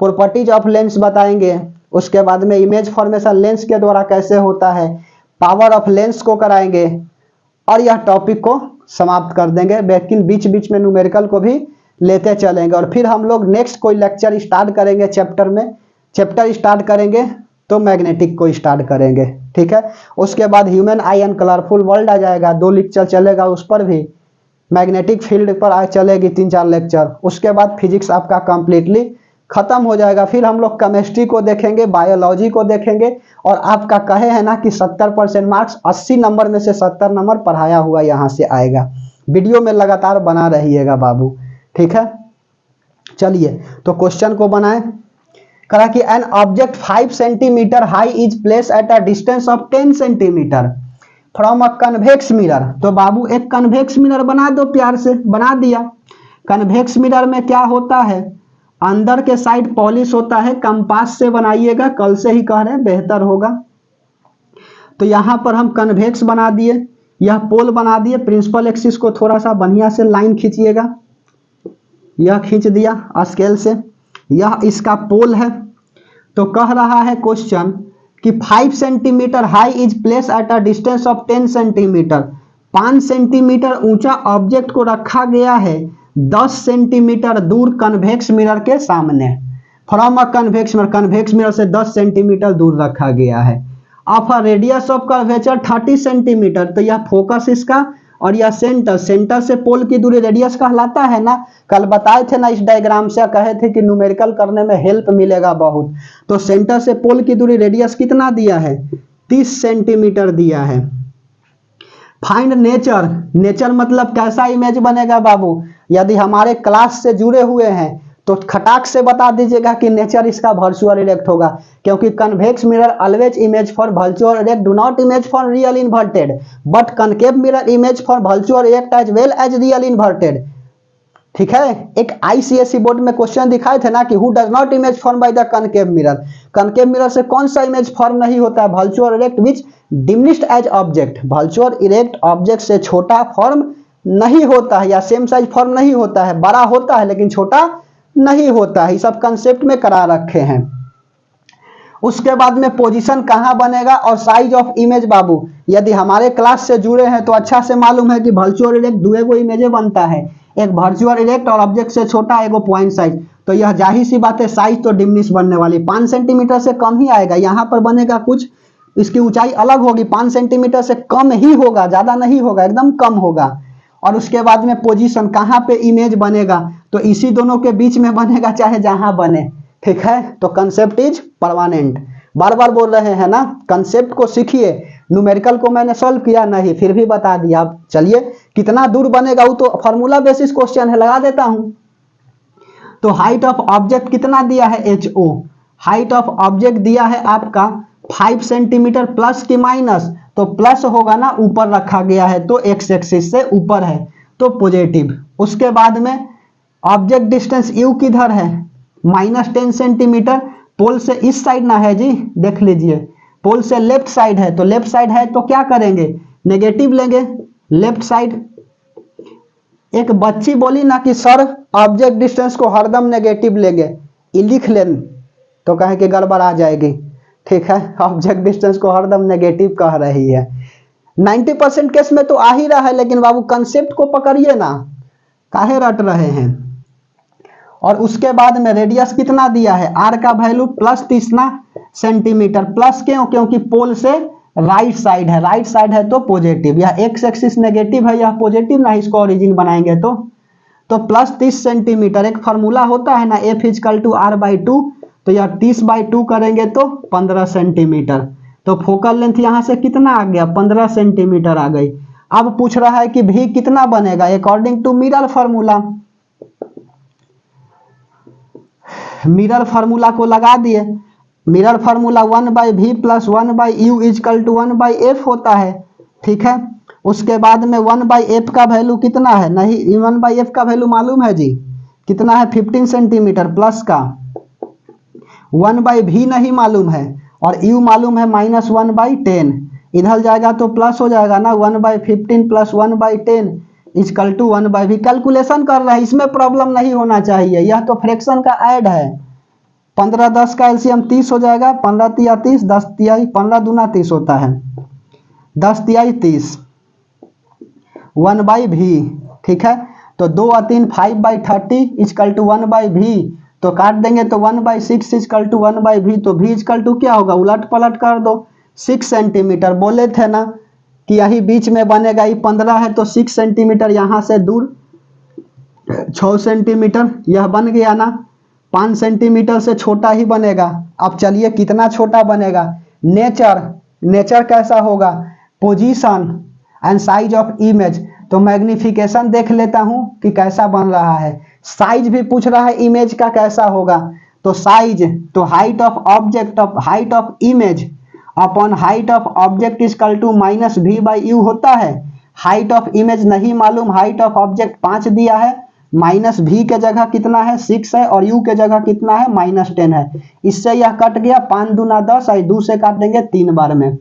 प्रॉपर्टीज ऑफ लेंस बताएंगे, उसके बाद में इमेज फॉर्मेशन लेंस के द्वारा कैसे होता है, पावर ऑफ लेंस को कराएंगे, और यह टॉपिक को समाप्त कर देंगे। लेकिन बीच बीच में न्यूमेरिकल को भी लेते चलेंगे, और फिर हम लोग नेक्स्ट कोई लेक्चर स्टार्ट करेंगे चैप्टर में। चैप्टर स्टार्ट करेंगे तो मैग्नेटिक को स्टार्ट करेंगे। ठीक है, उसके बाद human eye and colourful world आ जाएगा, 2 लेक्चर चलेगा उस पर भी, मैग्नेटिक फील्ड पर आज चलेगी 3-4 लेक्चर। उसके बाद फिजिक्स आपका कंप्लीटली खत्म हो जाएगा। फिर हम लोग केमिस्ट्री को देखेंगे, बायोलॉजी को देखेंगे, और आपका कहे है ना कि 70% मार्क्स, 80 नंबर में से 70 नंबर पढ़ाया हुआ यहाँ से आएगा। वीडियो में लगातार बना रहिएगा बाबू, ठीक है। चलिए तो क्वेश्चन को बनाएं। कहा कि an object 5 centimetre high is place at a distance of 10 centimetre from a convex mirror. तो बाबू एक कन्वेक्स मिरर बना दो, प्यार से बना दिया। कन्वेक्स मिरर में क्या होता है, अंदर के साइड पॉलिश होता है। कंपास से बनाइएगा, कल से ही कह रहे हैं, बेहतर होगा। तो यहां पर हम कन्वेक्स बना दिए, यह पोल बना दिए। प्रिंसिपल एक्सिस को थोड़ा सा बढ़िया से लाइन खींचिएगा, यह खींच दिया स्केल से। यह इसका पोल है। तो कह रहा है क्वेश्चन कि 5 centimetre high is place at a distance of 10 centimetre. 5 centimetre ऊंचा ऑब्जेक्ट को रखा गया है 10 सेंटीमीटर दूर कन्वेक्स मिरर के सामने। From a convex mirror, convex mirror से 10 सेंटीमीटर दूर रखा गया है। Of a radius of curvature 30 centimetre. तो यह फोकस इसका और यह सेंटर, सेंटर से पोल की दूरी रेडियस कहलाता है ना। कल बताए थे ना इस डायग्राम से, कहे थे कि न्यूमेरिकल करने में हेल्प मिलेगा बहुत। तो सेंटर से पोल की दूरी रेडियस कितना दिया है, 30 सेंटीमीटर दिया है। फाइंड नेचर, नेचर मतलब कैसा इमेज बनेगा बाबू। यदि हमारे क्लास से जुड़े हुए हैं तो खटाक से बता दीजिएगा कि नेचर इसका वर्चुअल इरेक्ट होगा, क्योंकि convex mirror always image for virtual erect, do not image for real inverted, but concave mirror image for virtual erect as well as real inverted. ठीक है, एक आईसीएसई बोर्ड में क्वेश्चन दिखाए थे ना कि who does not image form by the concave mirror. Concave mirror से कौन सा इमेज फॉर्म नहीं होता है, virtual erect which diminished as object. Virtual erect object से छोटा फॉर्म नहीं होता है, या सेम साइज फॉर्म नहीं होता है, बड़ा होता है लेकिन छोटा नहीं होता है। सब कंसेप्ट में करा रखे हैं। उसके बाद में पोजीशन कहां बनेगा और साइज ऑफ इमेज बाबू, यदि हमारे क्लास से जुड़े हैं तो अच्छा से मालूम है कि वर्चुअल इरेक्ट दुएगो इमेज बनता है, एक वर्चुअल इरेक्ट और ऑब्जेक्ट से छोटा एगो पॉइंट साइज। तो यह जाहिर सी बात है साइज तो डिमिनिश बनने वाली, 5 सेंटीमीटर से कम ही आएगा। यहां पर बनेगा कुछ, इसकी ऊंचाई अलग होगी, 5 सेंटीमीटर से कम ही होगा, ज्यादा नहीं होगा, एकदम कम होगा। और उसके बाद में पोजीशन कहां पे इमेज बनेगा, तो इसी दोनों के बीच में बनेगा, चाहे जहां बने। ठीक है, तो कंसेप्ट इज परमानेंट। बार बार बोल रहे हैं ना, कंसेप्ट को सीखिए। न्यूमेरिकल को मैंने सॉल्व किया नहीं, फिर भी बता दिया। अब चलिए कितना दूर बनेगा वो तो फॉर्मूला बेसिस क्वेश्चन है, लगा देता हूं। तो हाइट ऑफ ऑब्जेक्ट कितना दिया है, HO। हाइट ऑफ ऑब्जेक्ट दिया है आपका 5 सेंटीमीटर प्लस की माइनस, तो प्लस होगा ना, ऊपर रखा गया है तो एक्स एक्सिस से ऊपर है तो पॉजिटिव। उसके बाद में ऑब्जेक्ट डिस्टेंस U किधर है, -10 सेंटीमीटर। पोल से इस साइड ना है जी, देख लीजिए, पोल से लेफ्ट साइड है, तो लेफ्ट साइड है तो क्या करेंगे, नेगेटिव लेंगे लेफ्ट साइड। एक बच्ची बोली ना कि सर ऑब्जेक्ट डिस्टेंस को हरदम नेगेटिव लेंगे, ये लिख लें तो कहें कि गड़बड़ आ जाएगी। ठीक है, ऑब्जेक्ट डिस्टेंस को हरदम नेगेटिव कह रही है। 90% केस में तो आ ही रहा है, लेकिन बाबू कंसेप्ट को पकड़िए ना, काहे रट रहे हैं। और उसके बाद में रेडियस कितना दिया है, आर का वैल्यू +30 सेंटीमीटर। प्लस क्यों, क्योंकि पोल से राइट साइड है, राइट साइड है तो पॉजिटिव, यह एक्स एक्सिस नेगेटिव है, यह पॉजिटिव ना, इसको ओरिजिन बनाएंगे तो +30 सेंटीमीटर। एक फार्मूला होता है ना, F = R/2, तो यह 30/2 करेंगे तो 15 सेंटीमीटर। तो फोकल लेंथ यहां से कितना आ गया, 15 सेंटीमीटर आ गई। अब पूछ रहा है कि भी कितना बनेगा, according to mirror formula. Mirror formula को लगा दिए। Mirror formula 1/v + 1/u = 1/f होता है। ठीक है, उसके बाद में 1/f का वैल्यू कितना है, नहीं 1/f का वैल्यू मालूम है जी, कितना है 15 सेंटीमीटर प्लस का। 1/v नहीं मालूम है और u मालूम है -1/10, इधर जाएगा तो प्लस हो जाएगा ना, 1/15 + 1/10 = 1/v। कैलकुलेशन कर रहे हैं, इसमें प्रॉब्लम नहीं होना चाहिए, यह तो फ्रैक्शन का ऐड है। 15 10 का एलसीएम 30 हो जाएगा, 15 तिया 30, 10 तिहाई 15 दूना 30 होता है, 10 तिहाई 30, 1/v। ठीक है, तो 2 और 3 5/30 = 1/v, तो काट देंगे तो 1/6 = 1/v। तो v = क्या होगा, उलट पलट कर दो, 6 सेंटीमीटर। बोले थे ना कि यही बीच में बनेगा, ये 15 है तो 6 सेंटीमीटर यहाँ से दूर 6 सेंटीमीटर, यह बन गया ना, 5 सेंटीमीटर से छोटा ही बनेगा। अब चलिए कितना छोटा बनेगा, नेचर, नेचर कैसा होगा, position and size of image. तो मैग्निफिकेशन देख लेता हूं कि कैसा बन रहा है। साइज भी पूछ रहा है इमेज का कैसा होगा, तो साइज, तो height of image upon height of object is equal to minus v by u होता है। हाइट ऑफ इमेज नहीं मालूम, हाइट ऑफ ऑब्जेक्ट 5 दिया है, माइनस वी के जगह कितना है 6 है और यू के जगह कितना है -10 है। इससे यह कट गया, 5 दूना 10 और 2 से काट देंगे 3 बार में,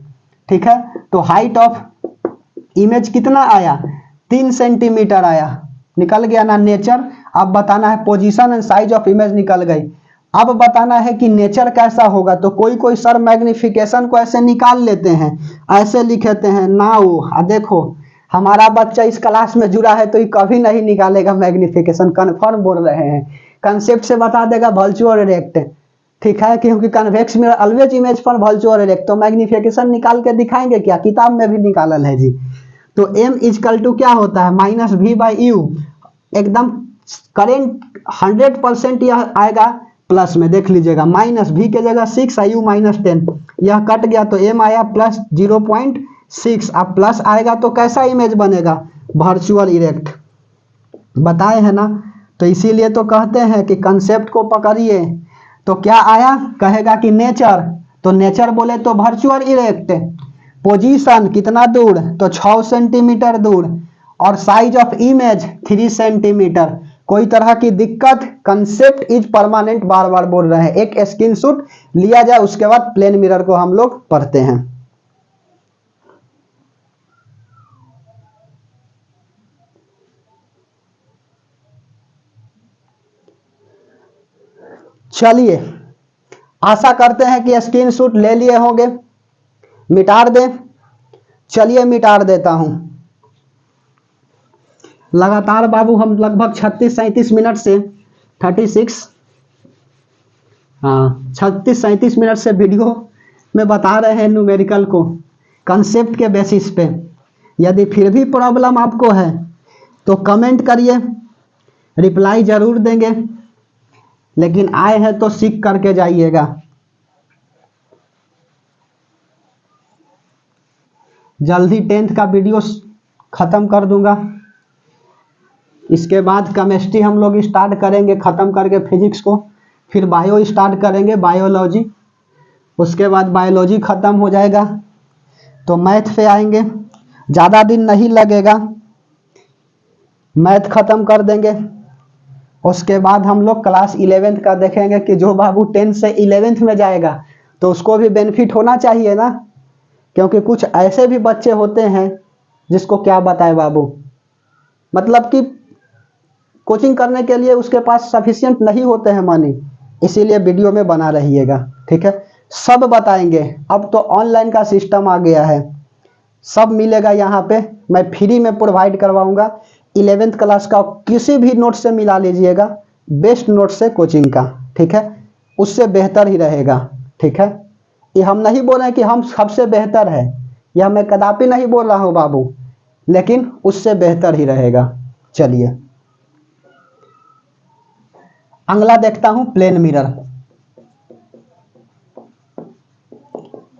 ठीक है। तो हाइट ऑफ इमेज कितना आया, 3 सेंटीमीटर आया, निकल गया ना नेचर। अब बताना है position and size of image, निकल गई। अब बताना है कि नेचर कैसा होगा, तो कोई कोई सर मैग्निफिकेशन को ऐसे निकाल लेते हैं, ऐसे लिखते हैं नाउ। देखो हमारा बच्चा इस क्लास में जुड़ा है तो ये कभी नहीं निकालेगा मैग्निफिकेशन, कन्फर्म बोल रहे हैं। कंसेप्ट से बता देगा वर्चुअल इरेक्ट, ठीक है, क्योंकि कन्वेक्स में ऑलवेज इमेज पर वर्चुअल इरेक्ट। तो मैग्निफिकेशन निकाल के दिखाएंगे क्या, किताब में भी निकालल है जी। तो m इजकल टू क्या होता है माइनस वी बाई यू, एकदम करेंट 100% यह आएगा प्लस में, देख लीजिएगा माइनस वी के जगह 6 है, यू -10, यह कट गया तो m आया प्लस 0.6। अब प्लस आएगा तो कैसा इमेज बनेगा, वर्चुअल इरेक्ट, बताए हैं ना। तो इसीलिए तो कहते हैं कि कंसेप्ट को पकड़िए। तो क्या आया, कहेगा कि नेचर, तो नेचर बोले तो वर्चुअल इरेक्ट। पोजीशन कितना दूर, तो 6 सेंटीमीटर दूर, और साइज ऑफ इमेज 3 सेंटीमीटर। कोई तरह की दिक्कत, कंसेप्ट इज परमानेंट, बार बार बोल रहे हैं। एक स्क्रीनशॉट लिया जाए, उसके बाद प्लेन मिरर को हम लोग पढ़ते हैं। चलिए, आशा करते हैं कि स्क्रीनशॉट ले लिए होंगे। मिटा दें, चलिए मिटा देता हूं। लगातार बाबू हम लगभग 36-37 मिनट से 36-37 मिनट से वीडियो में बता रहे हैं न्यूमेरिकल को कंसेप्ट के बेसिस पे। यदि फिर भी प्रॉब्लम आपको है तो कमेंट करिए, रिप्लाई जरूर देंगे, लेकिन आए हैं तो सीख करके जाइएगा। जल्दी 10th का वीडियो खत्म कर दूंगा, इसके बाद केमिस्ट्री हम लोग स्टार्ट करेंगे, खत्म करके फिजिक्स को, फिर बायो स्टार्ट करेंगे, बायोलॉजी, उसके बाद बायोलॉजी खत्म हो जाएगा तो मैथ पे आएंगे। ज़्यादा दिन नहीं लगेगा, मैथ खत्म कर देंगे। उसके बाद हम लोग क्लास 11th का देखेंगे कि जो बाबू 10th से 11th में जाएगा तो उसको भी बेनिफिट होना चाहिए ना, क्योंकि कुछ ऐसे भी बच्चे होते हैं जिसको क्या बताए बाबू, मतलब कि कोचिंग करने के लिए उसके पास सफिशिएंट नहीं होते हैं मनी। इसीलिए वीडियो में बना रहिएगा, ठीक है। सब बताएंगे, अब तो ऑनलाइन का सिस्टम आ गया है, सब मिलेगा यहाँ पे, मैं फ्री में प्रोवाइड करवाऊंगा। 11th क्लास का किसी भी नोट से मिला लीजिएगा, बेस्ट नोट से कोचिंग का, ठीक है, उससे बेहतर ही रहेगा, ठीक है। ये हम नहीं बोल रहे हैं कि हम सबसे बेहतर है, यह मैं कदापि नहीं बोल रहा हूँ बाबू, लेकिन उससे बेहतर ही रहेगा। चलिए अगला देखता हूं, प्लेन मिरर।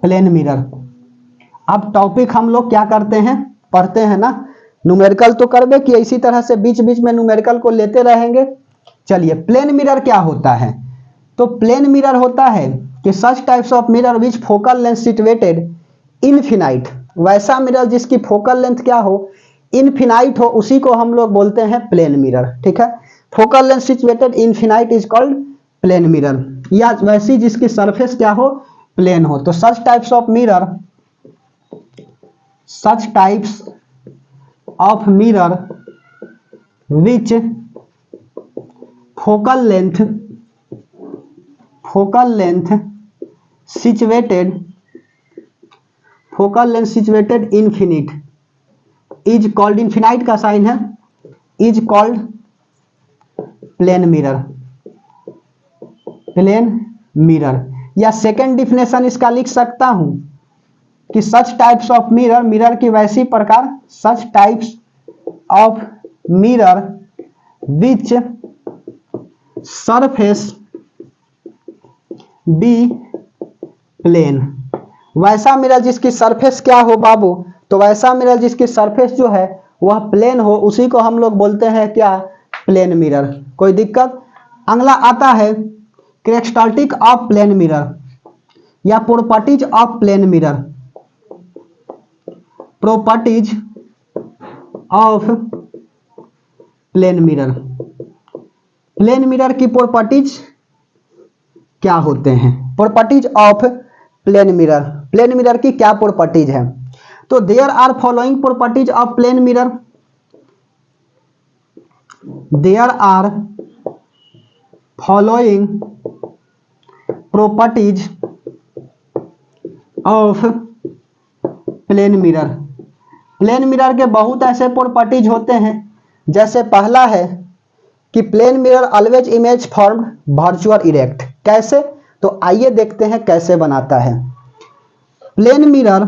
प्लेन मिरर, अब टॉपिक हम लोग क्या करते हैं, पढ़ते हैं ना, न्यूमेरिकल तो करबे कि इसी तरह से बीच बीच में न्यूमेरिकल को लेते रहेंगे। चलिए प्लेन मिरर क्या होता है, तो प्लेन मिरर होता है कि such types of mirror which focal length situated infinite, वैसा मिरर जिसकी फोकल लेंथ क्या हो, इनफिनाइट हो, उसी को हम लोग बोलते हैं प्लेन मिरर, ठीक है। Focal length situated infinite is called plane mirror, या वैसी जिसकी सरफेस क्या हो, प्लेन हो। तो such types of mirror, such types of mirror which focal length situated infinite is called, infinite का साइन है, is called plane mirror, plane mirror. या सेकेंड डिफिनेशन इसका लिख सकता हूं कि such types of mirror, mirror की वैसी प्रकार, such types of mirror which surface be plane, वैसा मिरर जिसकी सरफेस क्या हो बाबू, तो वैसा मिरर जिसकी सरफेस जो है वह प्लेन हो, उसी को हम लोग बोलते हैं क्या, प्लेन मिरर। कोई दिक्कत? अगला आता है कैरेक्टरिस्टिक ऑफ प्लेन मिरर या properties of plane mirror. Properties of plane mirror, plane mirror की प्रॉपर्टीज क्या होते हैं? Properties of plane mirror, plane mirror की क्या प्रॉपर्टीज है? तो there are following properties of plane mirror, there are following properties of plane mirror. Plane mirror के बहुत ऐसे प्रॉपर्टीज होते हैं, जैसे पहला है कि plane mirror always image form virtual erect. कैसे? तो आइए देखते हैं कैसे बनाता है। Plane mirror,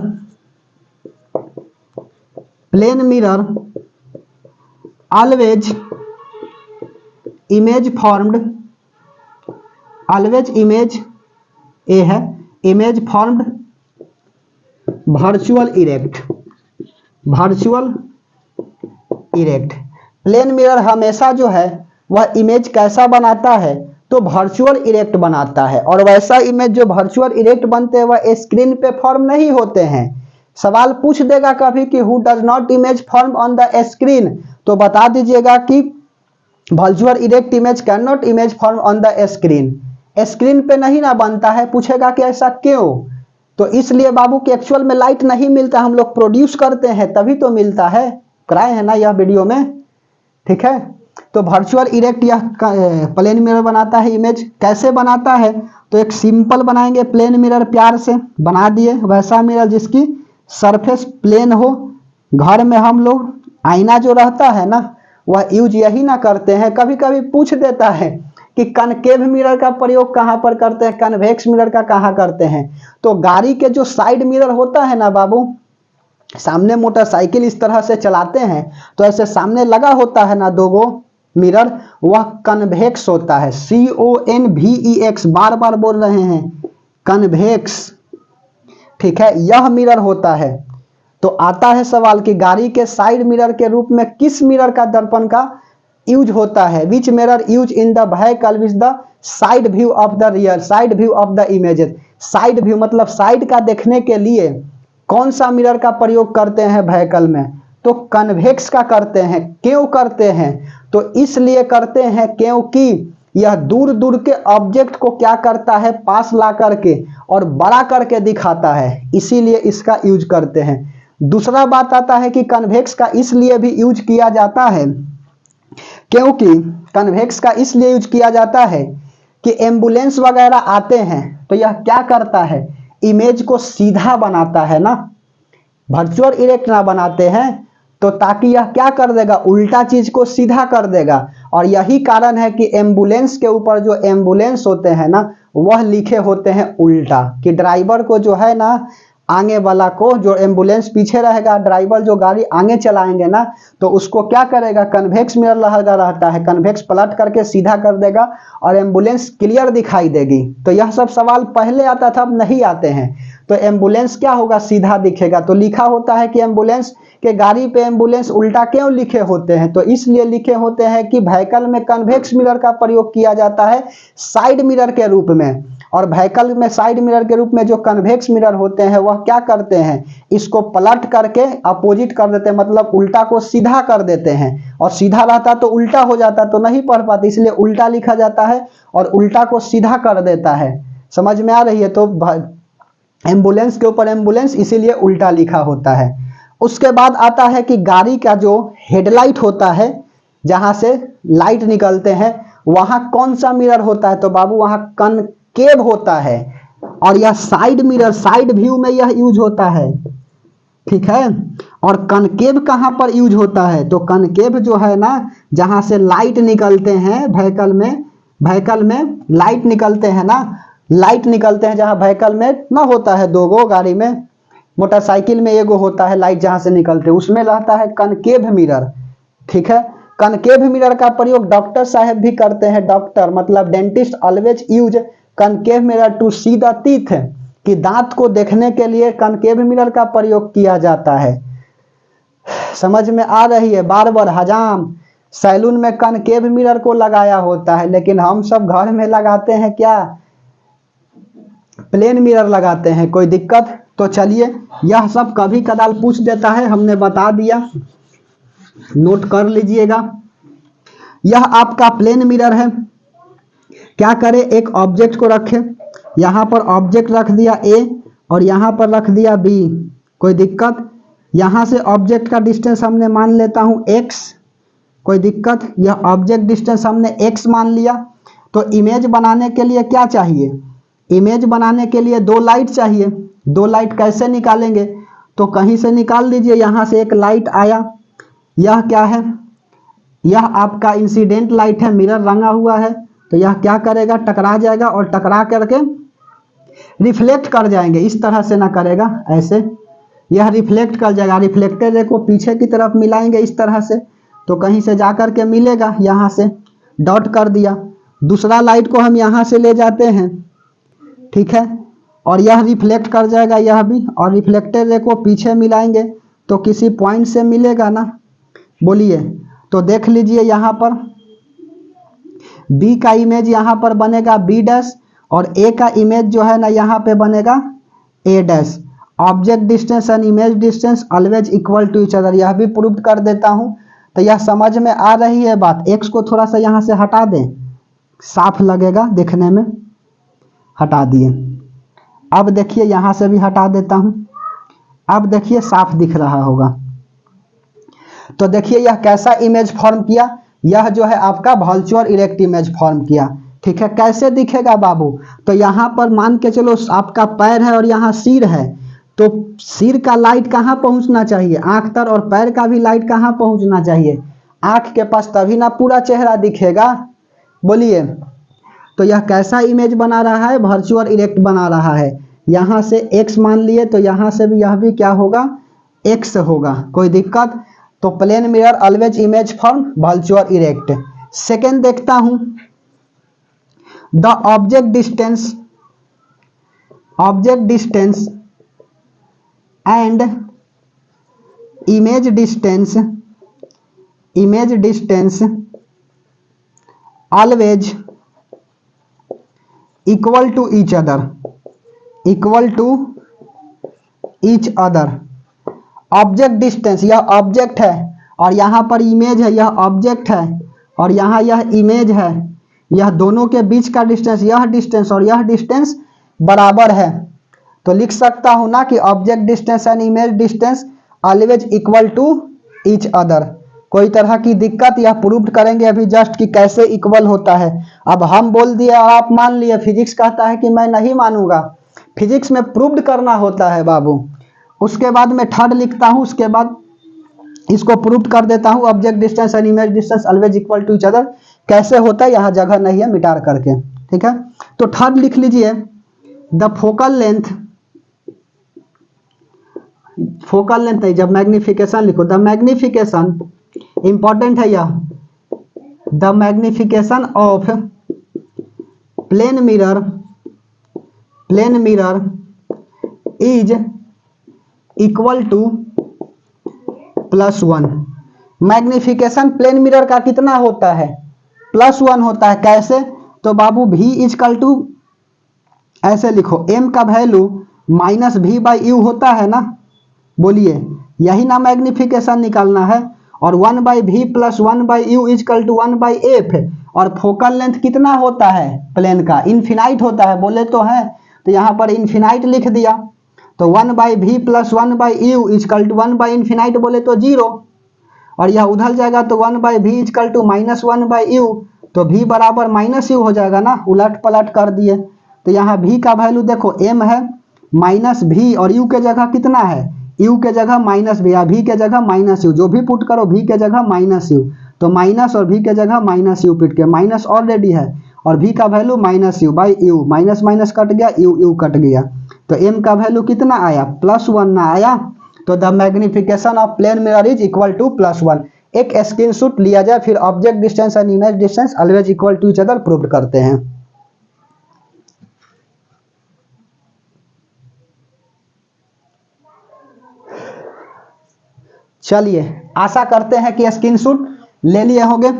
plane mirror always image formed, always image a है, image formed virtual erect, virtual erect. Plane mirror हमेशा जो है वह इमेज कैसा बनाता है? तो वर्चुअल इरेक्ट बनाता है, और वैसा इमेज जो वर्चुअल इरेक्ट बनते हैं वह स्क्रीन पे फॉर्म नहीं होते हैं। सवाल पूछ देगा कभी कि who does not image form on the screen, तो बता दीजिएगा कि virtual erect image can not image form on the screen, screen पे नहीं ना बनता है। पूछेगा कि ऐसा क्यों? तो इसलिए बाबू कि एक्चुअल में लाइट नहीं मिलता, हम लोग प्रोड्यूस करते हैं तभी तो मिलता है, कराए हैं ना यह वीडियो में, ठीक है। तो वर्चुअल इरेक्ट यह प्लेन मिरर बनाता है। इमेज कैसे बनाता है? तो एक सिंपल बनाएंगे प्लेन मिरर, प्यार से बना दिए वैसा मिरर जिसकी सरफेस प्लेन हो। घर में हम लोग आईना जो रहता है ना वह यूज यही ना करते हैं। कभी कभी पूछ देता है कि कनकेव मिरर का प्रयोग कहाँ पर करते हैं, कन्वेक्स मिरर का कहाँ करते हैं। तो गाड़ी के जो साइड मिरर होता है ना बाबू, सामने मोटरसाइकिल इस तरह से चलाते हैं तो ऐसे सामने लगा होता है ना दो गो मिरर, वह कन्वेक्स होता है, CONVEX, बार बार बोल रहे हैं कन्वेक्स, ठीक है, यह मिरर होता है। तो आता है सवाल कि गाड़ी के साइड मिरर के रूप में किस मिरर का दर्पण का यूज होता है? विच mirror use in the vehicle which the side view of the rear, side view of the images. Side view मतलब साइड का देखने के लिए कौन सा मिरर का प्रयोग करते हैं व्हीकल में? तो कन्वेक्स का करते हैं। क्यों करते हैं? तो इसलिए करते हैं क्योंकि यह दूर दूर के ऑब्जेक्ट को क्या करता है, पास ला करके और बड़ा करके दिखाता है, इसीलिए इसका यूज करते हैं। दूसरा बात आता है कि कन्वेक्स का इसलिए भी यूज किया जाता है क्योंकि कन्वेक्स का इसलिए यूज किया जाता है कि एम्बुलेंस वगैरह आते हैं तो यह क्या करता है, इमेज को सीधा बनाता है ना, वर्चुअल इरेक्ट ना बनाते हैं तो ताकि यह क्या कर देगा, उल्टा चीज को सीधा कर देगा। और यही कारण है कि एम्बुलेंस के ऊपर जो एम्बुलेंस होते हैं ना वह लिखे होते हैं उल्टा, कि ड्राइवर को जो है ना, आगे वाला को, जो एम्बुलेंस पीछे रहेगा, ड्राइवर जो गाड़ी आगे चलाएंगे ना तो उसको क्या करेगा, कन्वेक्स मिरर लगा रहता है, कन्वेक्स पलट करके सीधा कर देगा और एम्बुलेंस क्लियर दिखाई देगी। तो यह सब सवाल पहले आता था, अब नहीं आते हैं। तो एम्बुलेंस क्या होगा, सीधा दिखेगा। तो लिखा होता है कि एम्बुलेंस के गाड़ी पे एम्बुलेंस उल्टा क्यों लिखे होते हैं? तो इसलिए लिखे होते हैं कि व्हीकल में कन्वेक्स मिरर का प्रयोग किया जाता है साइड मिरर के रूप में, और व्हीकल में साइड मिरर के रूप में जो कन्वेक्स मिरर होते हैं वह क्या करते हैं, इसको पलट करके अपोजिट कर देते हैं, मतलब उल्टा को सीधा कर देते हैं। और सीधा रहता तो उल्टा हो जाता तो नहीं पढ़ पाते, इसलिए उल्टा लिखा जाता है और उल्टा को सीधा कर देता है। समझ में आ रही है? तो एम्बुलेंस के ऊपर एम्बुलेंस इसीलिए उल्टा लिखा होता है। उसके बाद आता है कि गाड़ी का जो हेडलाइट होता है, जहां से लाइट निकलते हैं, वहां कौन सा मिरर होता है? तो बाबू वहां कनकेव होता है। और यह साइड मिरर, साइड व्यू में यह यूज होता है, ठीक है। और कनकेव कहां पर यूज होता है? तो कनकेव जो है ना, जहां से लाइट निकलते हैं व्हीकल में लाइट निकलते हैं ना, लाइट निकलते हैं जहां व्हीकल में ना होता है दो गो, गाड़ी में, मोटरसाइकिल में एगो होता है लाइट जहां से निकलते हैं, उसमें रहता है कनकेव मिरर, ठीक है। कनकेव मिरर का प्रयोग डॉक्टर साहब भी करते हैं। डॉक्टर मतलब dentist always use concave mirror to see the teeth, कि दांत को देखने के लिए कनकेव मिरर का प्रयोग किया जाता है। समझ में आ रही है? बार बार हजाम सैलून में कनकेव मिरर को लगाया होता है, लेकिन हम सब घर में लगाते हैं क्या? प्लेन मिरर लगाते हैं। कोई दिक्कत? तो चलिए, यह सब कभी कदाल पूछ देता है, हमने बता दिया, नोट कर लीजिएगा। यह आपका प्लेन मिरर है। क्या करें? एक ऑब्जेक्ट को रखें, यहां पर ऑब्जेक्ट रख दिया ए और यहां पर रख दिया बी। कोई दिक्कत? यहां से ऑब्जेक्ट का डिस्टेंस हमने मान लेता हूं x। कोई दिक्कत? यह ऑब्जेक्ट डिस्टेंस हमने x मान लिया। तो इमेज बनाने के लिए क्या चाहिए? इमेज बनाने के लिए दो लाइट चाहिए। दो लाइट कैसे निकालेंगे? तो कहीं से निकाल दीजिए। यहां से एक लाइट आया, यह क्या है? यह आपका इंसिडेंट लाइट है, मिरर रंगा हुआ है। तो यह क्या करेगा? टकरा जाएगा और टकरा करके रिफ्लेक्ट कर जाएंगे। इस तरह से ना करेगा, ऐसे यह रिफ्लेक्ट कर जाएगा। रिफ्लेक्टेड रे को पीछे की तरफ मिलाएंगे इस तरह से, तो कहीं से जा करके मिलेगा। यहां से डॉट कर दिया। दूसरा लाइट को हम यहां से ले जाते हैं, ठीक है, और यह रिफ्लेक्ट कर जाएगा यह भी, और रिफ्लेक्टेड रे को पीछे मिलाएंगे तो किसी पॉइंट से मिलेगा ना। बोलिए, तो देख लीजिए यहां पर बी का इमेज यहां पर बनेगा बी डैश, और ए का इमेज जो है ना यहां पे बनेगा A dash. Object distance and image distance always equal to each other, यह भी प्रूव कर देता हूं। तो यह समझ में आ रही है बात? एक्स को थोड़ा सा यहां से हटा दें, साफ लगेगा देखने में। हटा दिए। अब देखिए यहां से भी हटा देता हूं, अब देखिए साफ दिख रहा होगा। तो देखिए यह कैसा इमेज फॉर्म किया? यह जो है आपका वर्चुअल इरेक्ट इमेज फॉर्म किया, ठीक है। कैसे दिखेगा बाबू? तो यहां पर मान के चलो आपका पैर है और यहां सिर है, तो सिर का लाइट कहां पहुंचना चाहिए? आंख तक। और पैर का भी लाइट कहां पहुंचना चाहिए? आंख के पास, तभी ना पूरा चेहरा दिखेगा। बोलिए, तो यह कैसा इमेज बना रहा है? वर्चुअल इरेक्ट बना रहा है। यहां से x मान लिए तो यहां से भी यह भी क्या होगा? x होगा। कोई दिक्कत? तो plane mirror always image form virtual erect. Second देखता हूं, the object distance and image distance always equal to each other. Object distance, यह ऑब्जेक्ट है और यहां पर इमेज है, यह ऑब्जेक्ट है और यहां यह इमेज है। यह दोनों के बीच का डिस्टेंस, यह डिस्टेंस और यह डिस्टेंस बराबर है। तो लिख सकता हूं ना कि object distance and image distance always equal to each other. कोई तरह की दिक्कत? यह प्रूव करेंगे अभी जस्ट कि कैसे इक्वल होता है। अब हम बोल दिए और आप मान लिए, फिजिक्स कहता है कि मैं नहीं मानूंगा। फिजिक्स में प्रूव करना होता है बाबू। उसके बाद में थर्ड लिखता हूं, उसके बाद इसको प्रूव कर देता हूं। Object distance and image distance always equal to each other कैसे होता है? यहां जगह नहीं है, मिटा करके, ठीक है। तो थर्ड लिख लीजिए, द फोकल लेंथ नहीं, जब मैग्निफिकेशन लिखो, द मैग्निफिकेशन इंपॉर्टेंट है यह, the magnification of plane mirror is equal to +1। Magnification plane mirror का कितना होता है? +1 होता है। कैसे? तो बाबू v इजकल टू, ऐसे लिखो, m का वैल्यू -v/u होता है ना। बोलिए, यही ना मैग्निफिकेशन निकालना है। और 1/v + 1/u is equal to 1/f। और फोकल लेंथ कितना होता है प्लेन का? इनफिनाइट होता है, बोले तो है, तो यहां पर इनफिनाइट लिख दिया। तो 1/v + 1/u इजकल टू 1/∞ बोले तो 0, और यह उधर जाएगा तो 1/v इजकल टू -1/u, तो v बराबर -u हो जाएगा ना। उलट पलट कर दिए तो यहाँ v का वैल्यू देखो m है -v, और u के जगह कितना है? u के जगह -v या v के जगह -u, जो भी पुट करो v के जगह -u, तो माइनस और v के जगह -u पिट के, माइनस ऑलरेडी है और v का value -u/u, minus minus cut गया, u कट गया, तो m का वैल्यू कितना आया? +1 ना आया। तो the magnification of plane mirror is equal to +1। एक स्क्रीनशॉट लिया जाए, फिर object distance and image distance always equal to each other prove करते हैं। चलिए आशा करते हैं कि स्क्रीनशॉट ले लिए होंगे।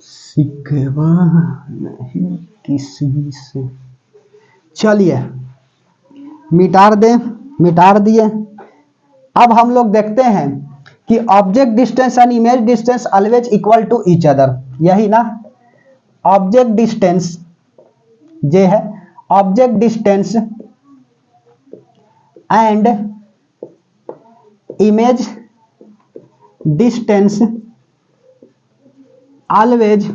शिकवा नहीं किसी से। चलिए मिटा दिए। अब हम लोग देखते हैं कि object distance and image distance always equal to each other, यही ना। ऑब्जेक्ट डिस्टेंस ये है, object distance and image distance always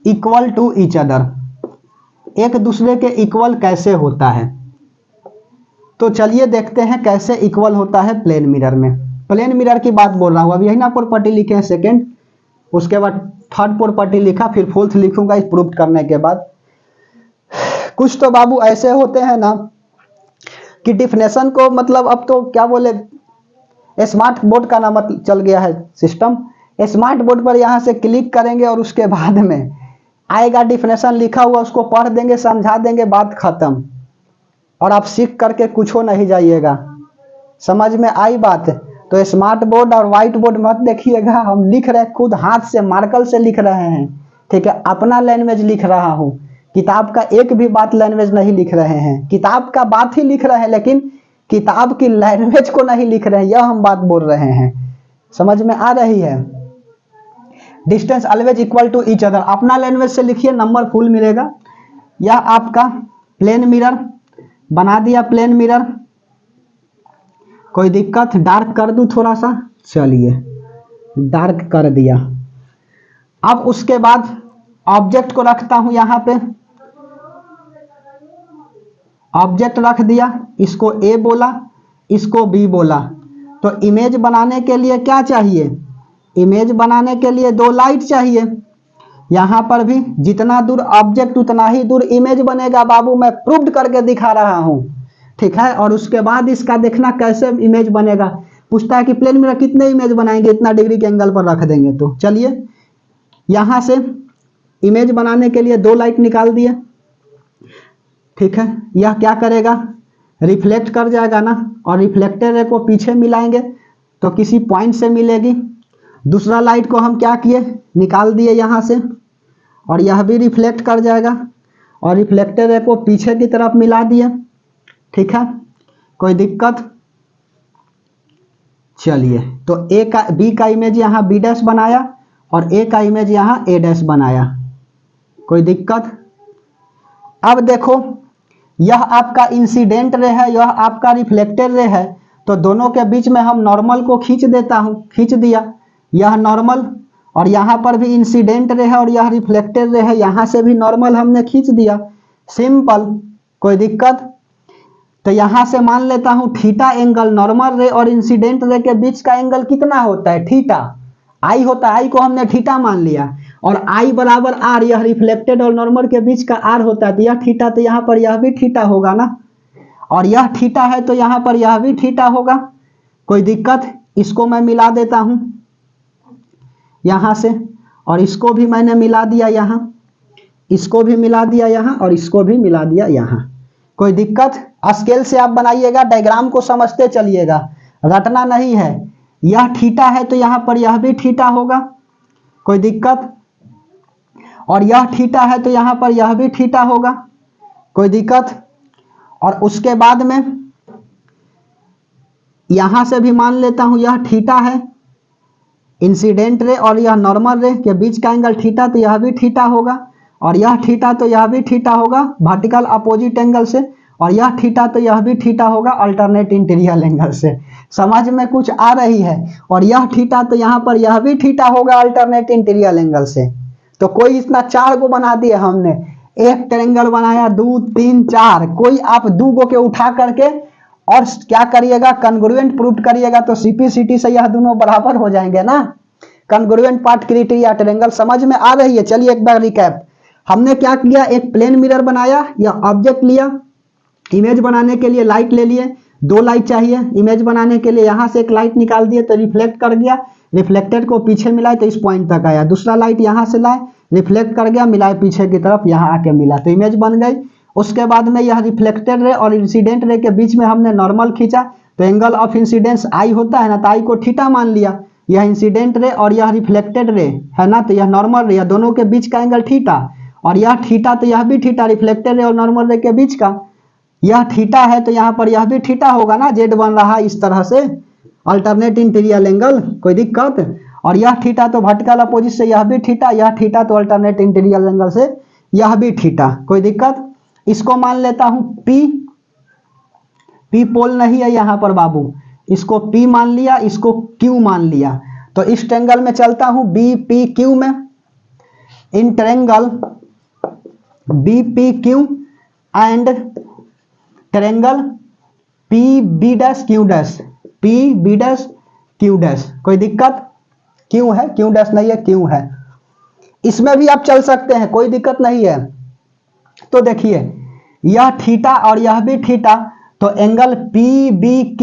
equal to each other. एक दूसरे के इक्वल कैसे होता है, तो चलिए देखते हैं कैसे इक्वल होता है प्लेन मिरर में। प्लेन मिरर की बात बोल रहा हूं, अभी यही ना प्रॉपर्टी लिखे हैं सेकंड, उसके बाद थर्ड प्रॉपर्टी लिखा, फिर फोर्थ लिखूंगा इस प्रूव करने के बाद। कुछ तो बाबू ऐसे होते हैं ना कि डिफिनेशन को मतलब अब तो क्या बोले, स्मार्ट बोर्ड का नाम चल गया है सिस्टम। स्मार्ट बोर्ड पर यहां से क्लिक करेंगे और उसके बाद में आएगा डिफिनेशन लिखा हुआ, उसको पढ़ देंगे, समझा देंगे, बात खत्म। और आप सीख करके कुछ हो नहीं जाइएगा। समझ में आई बात? तो स्मार्ट बोर्ड और व्हाइट बोर्ड मत देखिएगा, हम लिख रहे खुद हाथ से मार्कर से लिख रहे हैं, ठीक है, अपना लैंग्वेज लिख रहा हूं, किताब का एक भी बात लैंग्वेज नहीं लिख रहे हैं। किताब का बात ही लिख रहे हैं लेकिन किताब की लैंग्वेज को नहीं लिख रहे हैं, यह हम बात बोल रहे हैं। समझ में आ रही है? Distance always equal to each other, अपना लैंग्वेज से लिखिए, नंबर फुल मिलेगा। यह आपका प्लेन मिरर बना दिया, प्लेन मिरर, कोई दिक्कत? डार्क कर दूं थोड़ा सा, चलिए डार्क कर दिया। अब उसके बाद ऑब्जेक्ट को रखता हूं यहां पे, ऑब्जेक्ट रख दिया, इसको ए बोला, इसको बी बोला। तो इमेज बनाने के लिए क्या चाहिए? इमेज बनाने के लिए दो लाइट चाहिए। यहां पर भी जितना दूर ऑब्जेक्ट उतना ही दूर इमेज बनेगा बाबू, मैं प्रूव्ड करके दिखा रहा हूं, ठीक है। और उसके बाद इसका देखना कैसे इमेज बनेगा। पूछता है कि प्लेन में कितने इमेज बनाएंगे, इतना डिग्री के एंगल पर रख देंगे। तो चलिए यहां से इमेज बनाने के लिए दो लाइट निकाल दिए, ठीक है। यह क्या करेगा? रिफ्लेक्ट कर जाएगा ना, और रिफ्लेक्टर रे को पीछे मिलाएंगे तो किसी पॉइंट से मिलेगी। दूसरा लाइट को हम क्या किए? निकाल दिए यहां से, और यह भी रिफ्लेक्ट कर जाएगा, और रिफ्लेक्टर रे को पीछे की तरफ मिला दिए, ठीक है। कोई दिक्कत? चलिए तो ए का बी का इमेज यहां बी डैश बनाया, और ए का इमेज यहां ए डैश बनाया। कोई दिक्कत? अब देखो यह आपका इंसिडेंट रे है, यह आपका रिफ्लेक्टेड रे है, तो दोनों के बीच में हम नॉर्मल को खींच देता हूं, खींच दिया, यह नॉर्मल, और यहां पर भी इंसिडेंट रे है और यह रिफ्लेक्टेड रे है, यहां से भी नॉर्मल हमने खींच दिया, सिंपल। कोई दिक्कत? तो यहां से मान लेता हूं थीटा एंगल, नॉर्मल रे और इंसिडेंट रे के बीच का एंगल कितना होता है? थीटा, आई होता है, आई को हमने थीटा मान लिया, और आई बराबर आर, यह रिफ्लेक्टेड और नॉर्मल के बीच का आर होता है, तो यह थीटा, तो यहां पर यह भी थीटा होगा ना, और यह थीटा है तो यहां पर यह भी थीटा होगा। कोई दिक्कत? इसको मैं मिला देता हूं यहां से, और इसको भी मैंने मिला दिया यहां, इसको भी मिला दिया यहां, और इसको भी मिला दिया यहां। कोई दिक्कत? स्केल से आप बनाइएगा, डायग्राम को समझते चलिएगा, रटना नहीं है। यह थीटा है तो यहां पर यह भी थीटा होगा। कोई दिक्कत? और यह थीटा है तो यहां पर यह भी थीटा होगा। कोई दिक्कत? और उसके बाद में यहां से भी मान लेता हूं यह थीटा है, इंसिडेंट रे और यह नॉर्मल रे के बीच का एंगल थीटा, तो यह भी थीटा होगा, और यह थीटा तो यह भी थीटा होगा वर्टिकल अपोजिट एंगल से, और यह थीटा तो यह भी थीटा होगा अल्टरनेट इंटीरियर एंगल से। समझ में कुछ आ रही है? और यह थीटा तो यहां पर यह भी थीटा होगा अल्टरनेट इंटीरियर एंगल से। तो कोई इतना चार को बना दिए हमने, एक ट्रायंगल बनाया, 2 3 4, कोई आप दो गो के उठा करके और क्या करिएगा? कॉन्ग्रुएंट प्रूफ करिएगा, तो सीपीसीटी से यह दोनों बराबर हो जाएंगे ना। Congruent part criteria triangle. समझ में आ रही है? चलिए एक बार रिकैप, हमने क्या किया? एक प्लेन मिरर बनाया, या ऑब्जेक्ट लिया, इमेज बनाने के लिए लाइट ले लिए, दो लाइट चाहिए इमेज बनाने के लिए। यहाँ से एक लाइट निकाल दिए तो रिफ्लेक्ट कर गया, रिफ्लेक्टेड को पीछे मिलाए तो इस पॉइंट तक आया। दूसरा लाइट यहाँ से लाए, रिफ्लेक्ट कर गया, मिलाए पीछे की तरफ, यहाँ आके मिला तो इमेज बन गई। उसके बाद में यह रिफ्लेक्टेड रे और इंसिडेंट रे के बीच में हमने नॉर्मल खींचा तो एंगल ऑफ इंसिडेंस आई होता है ना, तो आई को थीटा मान लिया। यह इंसिडेंट रे और यह रिफ्लेक्टेड रे है ना, तो यह नॉर्मल रे, यह दोनों के बीच का एंगल थीटा, और यह थीटा तो यह भी थीटा, रिफ्लेक्टेड रे और नॉर्मल रे के बीच का यह थीटा है, तो यहाँ पर यह भी थीटा होगा ना, जेड बन रहा है इस तरह से, अल्टरनेट इंटीरियर एंगल, कोई दिक्कत। और यह थीटा तो वर्टिकल अपोजिट से यह भी थीटा, यह थीटा तो अल्टरनेट इंटीरियर एंगल से यह भी थीटा, कोई दिक्कत। इसको मान लेता हूं P, P पोल नहीं है यहाँ पर बाबू, इसको P मान लिया, इसको Q मान लिया। तो इस ट्रेंगल में चलता हूं BPQ में, in triangle BPQ and triangle PB'Q', PB'Q', कोई दिक्कत। क्यों है, क्यों डैश नहीं है, क्यों है। इसमें भी आप चल सकते हैं, कोई दिक्कत नहीं है। तो देखिए यह थीटा और यह भी थीटा, तो angle PBQ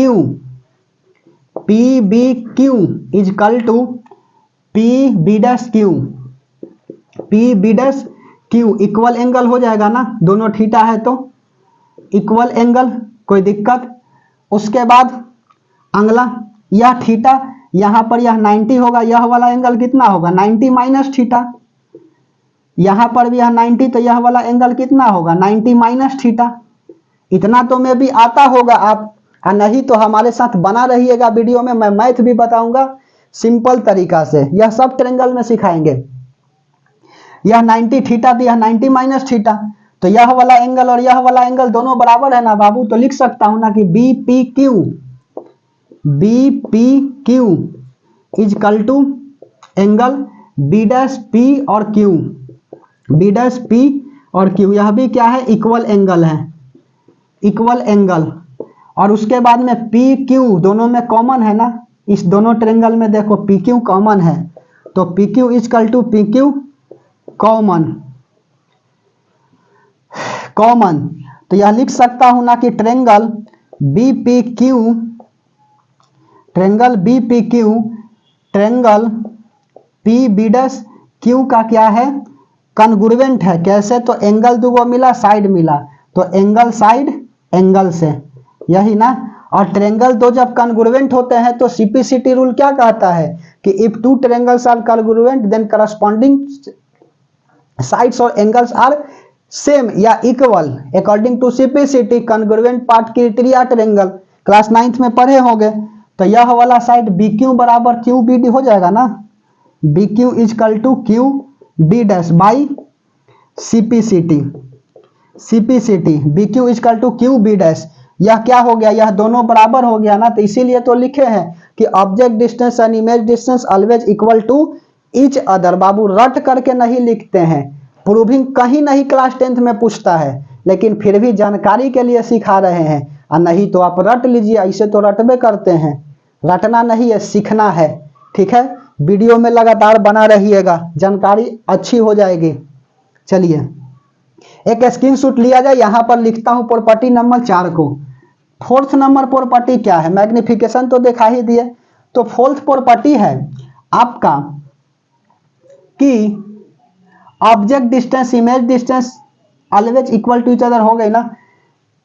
is equal to PB'Q, PB'Q इक्वल एंगल हो जाएगा ना, दोनों थीटा है तो इक्वल एंगल, कोई दिक्कत। उसके बाद अगला यह थीटा, यहां पर यह 90 होगा, यह वाला एंगल कितना होगा 90 माइनस थीटा, यहां पर भी यह 90, तो यह वाला एंगल कितना होगा 90 माइनस थीटा। इतना तो में भी आता होगा आप, नहीं तो हमारे साथ बना रहिएगा वीडियो में, मैं मैथ भी बताऊंगा सिंपल तरीका से, यह सब ट्रेंगल में सिखाएंगे। यह 90 थीटा तो यह 90 माइनस थीटा, तो यह वाला एंगल और यह वाला एंगल दोनों बराबर है ना बाबू, तो लिख सकता हूं ना कि BPQ is equal to angle B'P और Q, B'P और Q, यह भी क्या है इक्वल एंगल है, इक्वल एंगल। और उसके बाद में PQ दोनों में कॉमन है ना, इस दोनों ट्रेंगल में देखो PQ कॉमन है, तो PQ is equal to PQ common, common. तो यह लिख सकता हूं ना कि triangle BPQ, triangle BPQ, triangle PB'Q का क्या है कॉन्ग्रुएंट है। कैसे, तो एंगल दो मिला, साइड मिला, तो एंगल साइड एंगल से, यही ना। और ट्रेंगल दो जब कॉन्ग्रुएंट होते हैं तो CPCT रूल क्या कहता है कि if two triangles are congruent then corresponding sides और एंगल्स आर सेम या equal according to CPCT congruent part criteria triangle, class 9th में पढ़े होंगे। तो यह वाला साइड BQ बराबर QBD हो जाएगा ना, BQ is equal to QB' by CPCT, CPCT BQ is equal to QB', यह क्या हो गया, यह दोनों बराबर हो गया ना, तो इसीलिए तो लिखे हैं कि object distance and image distance always equal to each other. बाबू रट करके नहीं लिखते हैं, प्रूविंग कहीं नहीं क्लास 10th में पूछता है, लेकिन फिर भी जानकारी के लिए सिखा रहे हैं, और नहीं तो आप रट लीजिए, ऐसे तो रटबे करते हैं, रटना नहीं है सीखना है, ठीक है। वीडियो में लगातार बना रहिएगा, जानकारी अच्छी हो जाएगी। चलिए एक स्क्रीनशॉट लिया जाए, यहां पर लिखता हूं प्रॉपर्टी नंबर 4 को। फोर्थ नंबर प्रॉपर्टी क्या है, मैग्निफिकेशन तो दिखा ही दिए, तो फोर्थ प्रॉपर्टी है आपका कि object distance image distance always equal to each other, हो गई ना,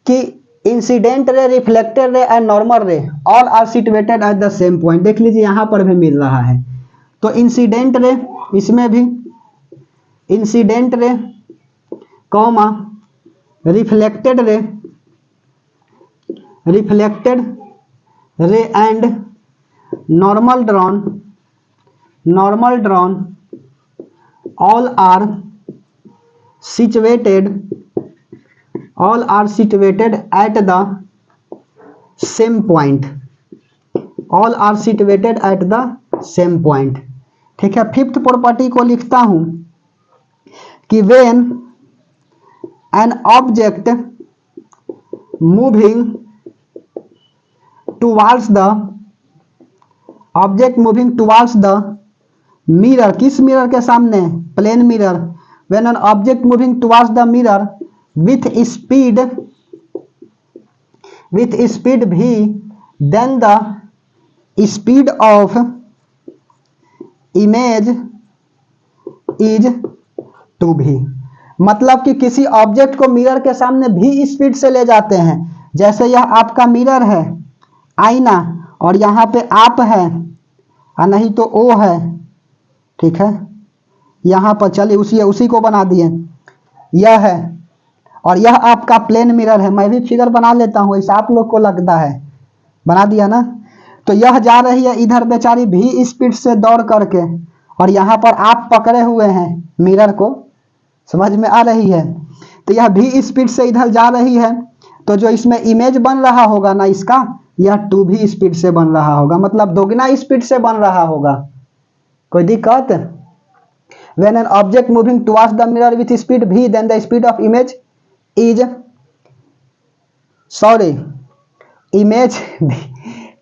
कि incident ray, reflected ray and normal ray all are situated at the same point. देख लीजिए यहां पर भी मिल रहा है, तो इंसिडेंट रे, इसमें भी incident ray comma reflected ray, reflected ray and normal drawn all are situated at the same point, all are situated at the same point, ठीक है। फिफ्थ प्रॉपर्टी को लिखता हूं कि when an object moving towards the mirror, किस mirror के सामने, plane mirror, when an object moving towards the mirror with speed with speed v, then the speed of image is 2v। मतलब कि किसी ऑब्जेक्ट को मिरर के सामने v speed से ले जाते हैं। जैसे यह आपका मिरर है, आईना, और यहाँ पे आप है, नहीं तो ओ है, ठीक है। यहाँ पर चलिए उसी को बना दिए, यह है, और यह आपका प्लेन मिरर है। मैं भी फिगर बना लेता हूँ, ऐसा आप लोग को लगता है, बना दिया ना। तो यह जा रही है इधर बेचारी भी स्पीड से दौड़ करके, और यहाँ पर आप पकड़े हुए हैं मिरर को, समझ में आ रही है। तो यह भी स्पीड से इधर जा रही है, तो जो इसमें इमेज बन रहा होगा ना इसका, यह 2v स्पीड से बन रहा होगा, मतलब दोगुना स्पीड से बन रहा होगा। कोई दिक्कत? When an object moving towards the mirror with speed v, then the speed of image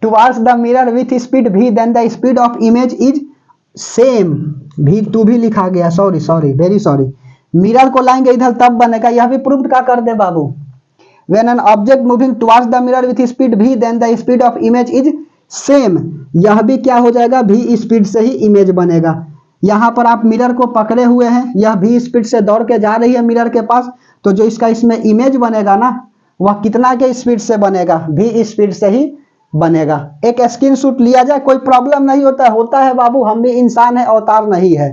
towards the mirror with speed v, then the speed of image is same। v 2v लिखा गया, sorry very sorry. Mirror को लाएंगे इधर तब बनेगा। यह भी proof का कर दे बाबू। When an object moving towards the mirror with speed v, then the speed of image is same। यह भी क्या हो जाएगा, v स्पीड से ही इमेज बनेगा। यहाँ पर आप मिरर को पकड़े हुए हैं, यह v स्पीड से दौड़ के जा रही है मिरर के पास, तो जो इसका इसमें इमेज बनेगा ना, वह कितना के स्पीड से बनेगा, v स्पीड से ही बनेगा। एक स्क्रीनशॉट लिया जाए, कोई प्रॉब्लम नहीं होता है बाबू, हम भी इंसान है, अवतार नहीं है।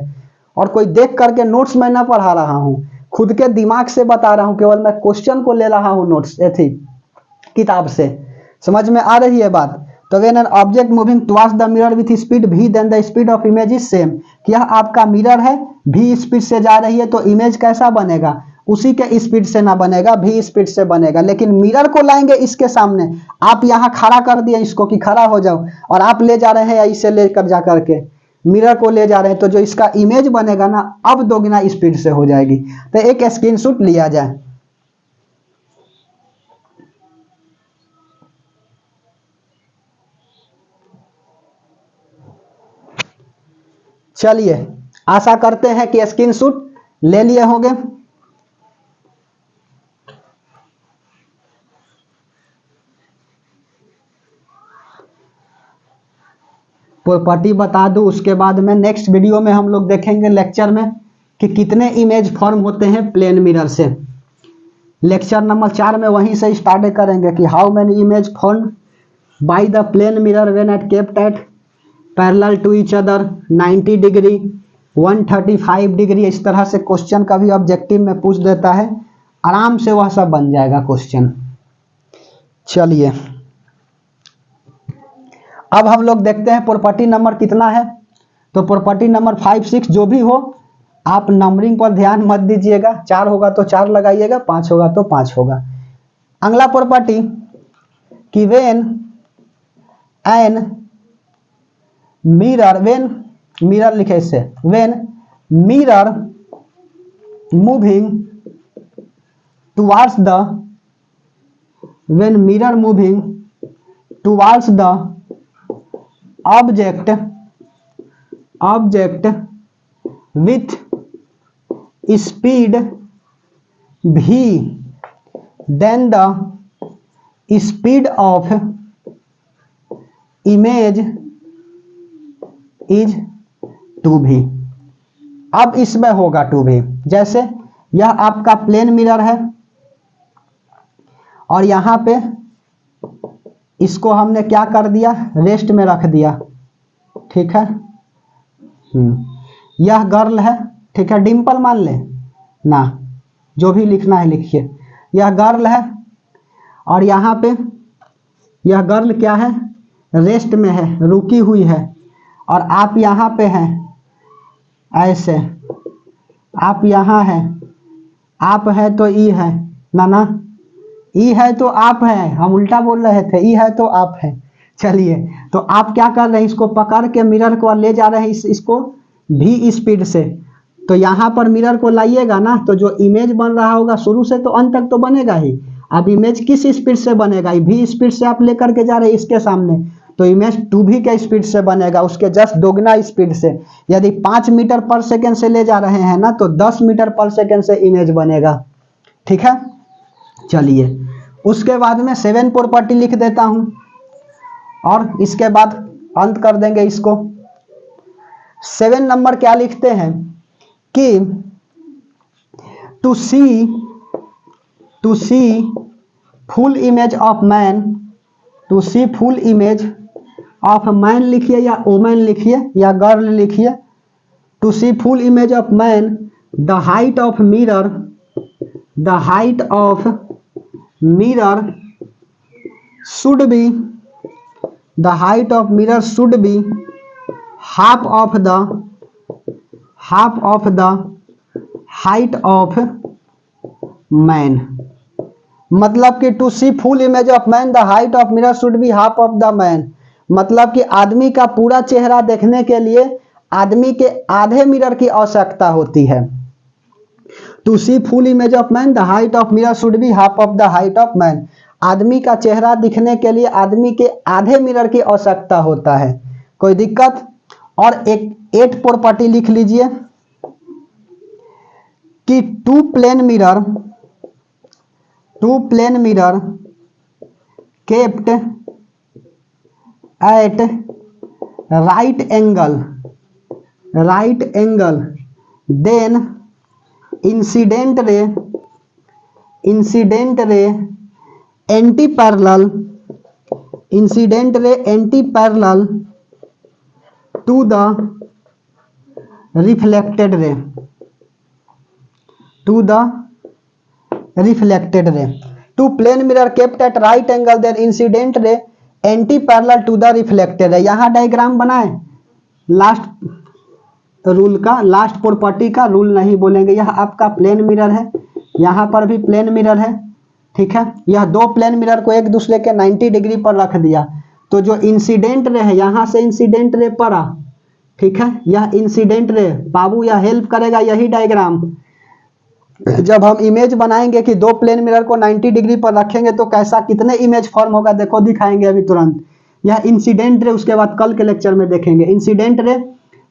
और कोई देख करके नोट्स मैं ना पढ़ा रहा हूँ, खुद के दिमाग से बता रहा हूँ, केवल मैं क्वेश्चन को ले रहा हूँ नोट्स थी किताब से। समझ में आ रही है बात? तो when an object moving towards the mirror with speed v, then the speed of image is same. यह आपका मिरर है, v स्पीड से जा रही है, तो इमेज कैसा बनेगा, उसी के स्पीड से ना बनेगा, v स्पीड से बनेगा। लेकिन मिरर को लाएंगे इसके सामने, आप यहाँ खड़ा कर दिए इसको कि खड़ा हो जाओ, और आप ले जा रहे हैं इसे लेकर जा करके मिरर को ले जा रहे हैं, तो जो इसका इमेज बनेगा ना, अब दोगुना स्पीड से हो जाएगी। तो एक स्क्रीनशॉट लिया जाए। चलिए, आशा करते हैं कि स्क्रीनशॉट ले लिए होंगे। प्रॉपर्टी बता दूं, उसके बाद में नेक्स्ट वीडियो में हम लोग देखेंगे लेक्चर में कि कितने इमेज फॉर्म होते हैं प्लेन मिरर से। लेक्चर नंबर 4 में वहीं से स्टार्ट करेंगे कि how many image form by the plane mirror when at kept at parallel to each other 90 degree 135 degree. इस तरह से क्वेश्चन का भी ऑब्जेक्टिव में पूछ देता है, आराम से वह सब बन जाएगा क्वेश्चन। चलिए, अब हम लोग देखते हैं प्रॉपर्टी नंबर कितना है। तो प्रॉपर्टी नंबर 5, 6 जो भी हो, आप नंबरिंग पर ध्यान मत दीजिएगा। 4 होगा तो 4 लगाइएगा, 5 होगा तो 5 होगा। अगला प्रॉपर्टी कि व्हेन मिरर लिखे इससे, when mirror moving towards the object with speed v, then the speed of image is 2v। अब इसमें होगा 2v। जैसे यह आपका प्लेन मिरर है, और यहां पे इसको हमने क्या कर दिया, रेस्ट में रख दिया, ठीक है। यह गर्ल है, ठीक है, डिंपल मान ले ना, जो भी लिखना है लिखिए। यह गर्ल है, और यहाँ पे यह गर्ल क्या है, रेस्ट में है, रुकी हुई है, और आप यहाँ पे हैं ऐसे, आप यहाँ हैं, आप है तो ई है ना, ई है तो आप है, हम उल्टा बोल रहे थे, ई है तो आप है। चलिए, तो आप क्या कर रहे हैं, इसको पकड़ के मिरर को ले जा रहे हैं इसको भी स्पीड से। तो यहाँ पर मिरर को लाइएगा ना, तो जो इमेज बन रहा होगा शुरू से तो अंत तक तो बनेगा ही। अब इमेज किस स्पीड से बनेगा, भी स्पीड से आप लेकर के जा रहे हैं इसके सामने, तो इमेज 2v के स्पीड से बनेगा, उसके जस्ट दोगुना स्पीड से। यदि 5 मीटर पर सेकेंड से ले जा रहे हैं ना, तो 10 मीटर पर सेकेंड से इमेज बनेगा, ठीक है। चलिए, उसके बाद में 7 प्रॉपर्टी लिख देता हूं और इसके बाद अंत कर देंगे इसको। 7 नंबर क्या लिखते हैं कि to see full image of man, to see full image of man लिखिए या वोमेन लिखिए या गर्ल लिखिए। To see full image of man the height of mirror, the height of mirror should be, the height of mirror should be half of the height of man. मतलब कि to see full image of man the height of mirror should be half of the man, मतलब कि आदमी का पूरा चेहरा देखने के लिए आदमी के आधे मिरर की आवश्यकता होती है। To see full image of man the height of mirror should be half of the height of man, आदमी का चेहरा दिखने के लिए आदमी के आधे मिरर की आवश्यकता होता है। कोई दिक्कत? और एक 8 प्रॉपर्टी लिख लीजिए कि two plane mirror kept at right angle then incident ray anti parallel to the reflected ray, two plane mirror kept at right angle then incident ray anti parallel to the reflected ray. यहाँ diagram बनाए last rule का, last property का rule नहीं बोलेंगे। यह आपका plane mirror है, यहाँ पर भी प्लेन मिरर है, ठीक है। यह 2 प्लेन मिरर को एक दूसरे के 90 डिग्री पर रख दिया, तो जो इंसिडेंट रे है यहाँ से इंसिडेंट रे पड़ा, ठीक है। यह इंसिडेंट रे बाबू यह हेल्प करेगा यही डायग्राम। जब हम इमेज बनाएंगे कि 2 प्लेन मिरर को 90 डिग्री पर रखेंगे तो कैसा कितने इमेज फॉर्म होगा, देखो दिखाएंगे अभी तुरंत। यह इंसिडेंट रे, उसके बाद कल के लेक्चर में देखेंगे। इंसिडेंट रे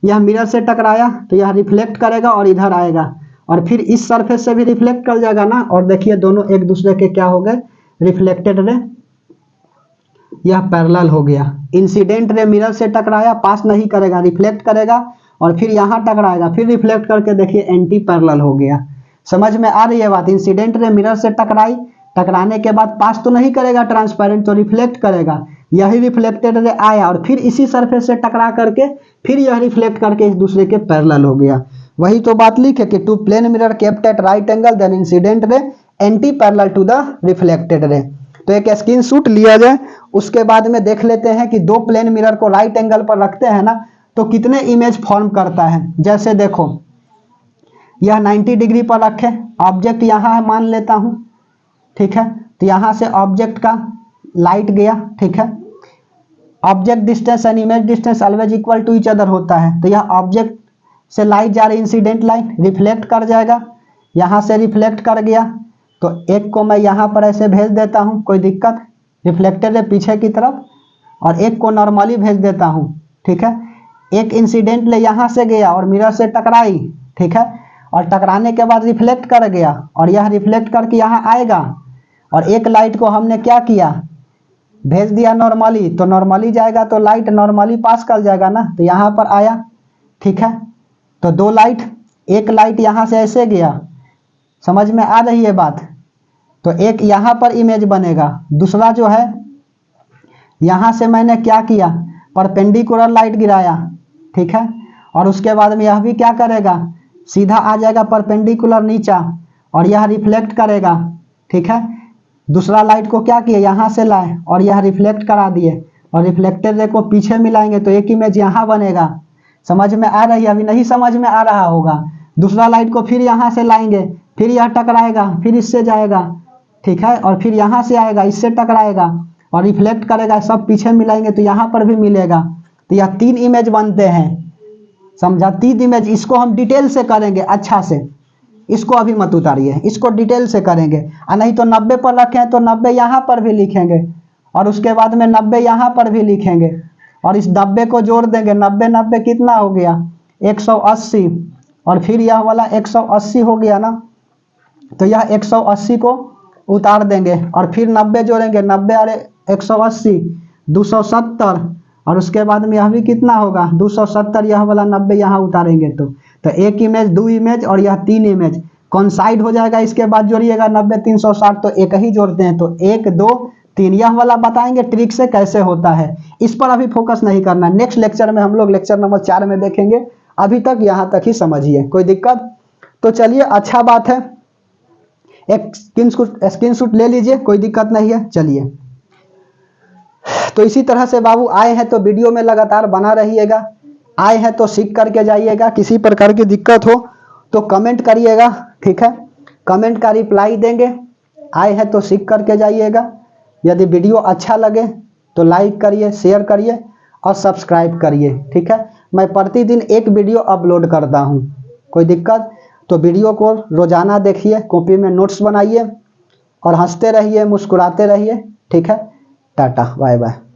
यह मिरर से टकराया तो यह रिफ्लेक्ट करेगा और इधर आएगा, और फिर इस सरफेस से भी रिफ्लेक्ट कर जाएगा ना, और देखिए दोनों एक दूसरे के क्या हो गए, रिफ्लेक्टेड रे, यह पैरेलल हो गया। इंसिडेंट रे मिरर से टकराया, पास नहीं करेगा, रिफ्लेक्ट करेगा, और फिर यहाँ टकराएगा, फिर रिफ्लेक्ट करके देखिए एंटी पैरेलल हो गया। समझ में आ रही है बात? इंसिडेंट रे मिरर से टकराई, टकराने के बाद पास तो नहीं करेगा ट्रांसपेरेंट, तो रिफ्लेक्ट करेगा, यही रिफ्लेक्टेड रे आया और फिर इसी सरफेस से टकरा करके फिर यह रिफ्लेक्ट करके एक दूसरे के पैरेलल हो गया। वही तो बात लिखे कि two plane mirror kept at right angle then incident ray anti parallel to the reflected ray. तो एक स्क्रीनशॉट लिया जाए, उसके बाद में देख लेते हैं कि 2 प्लेन मिरर को राइट एंगल पर रखते हैं ना तो कितने इमेज फॉर्म करता है। जैसे देखो यह 90 डिग्री पर रखे, ऑब्जेक्ट यहाँ है मान लेता हूँ, ठीक है। तो यहाँ से ऑब्जेक्ट का लाइट गया, ठीक है। Object distance and image distance always equal to each other होता है, तो यह ऑब्जेक्ट से लाइट जा रही इंसिडेंट लाइट रिफ्लेक्ट कर जाएगा, यहाँ से रिफ्लेक्ट कर गया, तो एक को मैं यहाँ पर ऐसे भेज देता हूँ, कोई दिक्कत? रिफ्लेक्टेड है पीछे की तरफ, और एक को नॉर्मली भेज देता हूँ, ठीक है। एक इंसिडेंट ले यहाँ से गया और मिरर से टकराई, ठीक है, और टकराने के बाद रिफ्लेक्ट कर गया और यह रिफ्लेक्ट करके यहाँ आएगा, और एक लाइट को हमने क्या किया, भेज दिया नॉर्मली, तो नॉर्मली जाएगा तो लाइट नॉर्मली पास कर जाएगा ना, तो यहाँ पर आया, ठीक है। तो 2 लाइट, एक लाइट यहाँ से ऐसे गया, समझ में आ रही है बात? तो एक यहाँ पर इमेज बनेगा, दूसरा जो है यहाँ से मैंने क्या किया, परपेंडिकुलर लाइट गिराया, ठीक है, और उसके बाद में यह भी क्या करेगा, सीधा आ जाएगा परपेंडिकुलर नीचा, और यह रिफ्लेक्ट करेगा, ठीक है। दूसरा लाइट को क्या किया, यहाँ से लाए और यह रिफ्लेक्ट करा दिए, और रिफ्लेक्टेड रे को पीछे मिलाएंगे तो एक इमेज यहाँ बनेगा। समझ में आ रही है? अभी नहीं समझ में आ रहा होगा। दूसरा लाइट को फिर यहाँ से लाएंगे, फिर यह टकराएगा, फिर इससे जाएगा, ठीक है, और फिर यहाँ से आएगा, इससे टकराएगा और रिफ्लेक्ट करेगा, सब पीछे मिलाएंगे तो यहाँ पर भी मिलेगा। तो यह 3 इमेज बनते हैं, समझा? 3 इमेज। इसको हम डिटेल से करेंगे अच्छा से, इसको अभी मत उतारिए, इसको डिटेल से करेंगे। और नहीं तो 90 पर रखें तो 90 यहाँ पर भी लिखेंगे, और उसके बाद में 90 यहाँ पर भी लिखेंगे, और इस 90 को जोड़ देंगे, 90 90 कितना हो गया, 180, और फिर यह वाला 180 हो गया ना। तो यह 180 को उतार देंगे और फिर 90 जोड़ेंगे, 90 और 180 270, और उसके बाद में यह भी कितना होगा 270, यह वाला 90 यहाँ उतारेंगे तो एक इमेज, दो इमेज और यह तीन इमेज कॉन्साइड हो जाएगा। इसके बाद जोड़िएगा 90 360, तो एक ही जोड़ते हैं, तो 1 2 3, यह वाला बताएंगे ट्रिक से कैसे होता है। इस पर अभी फोकस नहीं करना, नेक्स्ट लेक्चर में हम लोग लेक्चर नंबर 4 में देखेंगे। अभी तक यहाँ तक ही समझिए, कोई दिक्कत? तो चलिए, अच्छा बात है, एक स्क्रीनशॉट ले लीजिए, कोई दिक्कत नहीं है। चलिए, तो इसी तरह से बाबू आए हैं तो वीडियो में लगातार बना रहिएगा, आए हैं तो सीख करके जाइएगा। किसी प्रकार की दिक्कत हो तो कमेंट करिएगा, ठीक है, कमेंट का रिप्लाई देंगे। आए हैं तो सीख करके जाइएगा। यदि वीडियो अच्छा लगे तो लाइक करिए, शेयर करिए और सब्सक्राइब करिए, ठीक है। मैं प्रतिदिन एक वीडियो अपलोड करता हूँ, कोई दिक्कत? तो वीडियो को रोजाना देखिए, कॉपी में नोट्स बनाइए और हंसते रहिए, मुस्कुराते रहिए, ठीक है। टाटा, बाय बाय।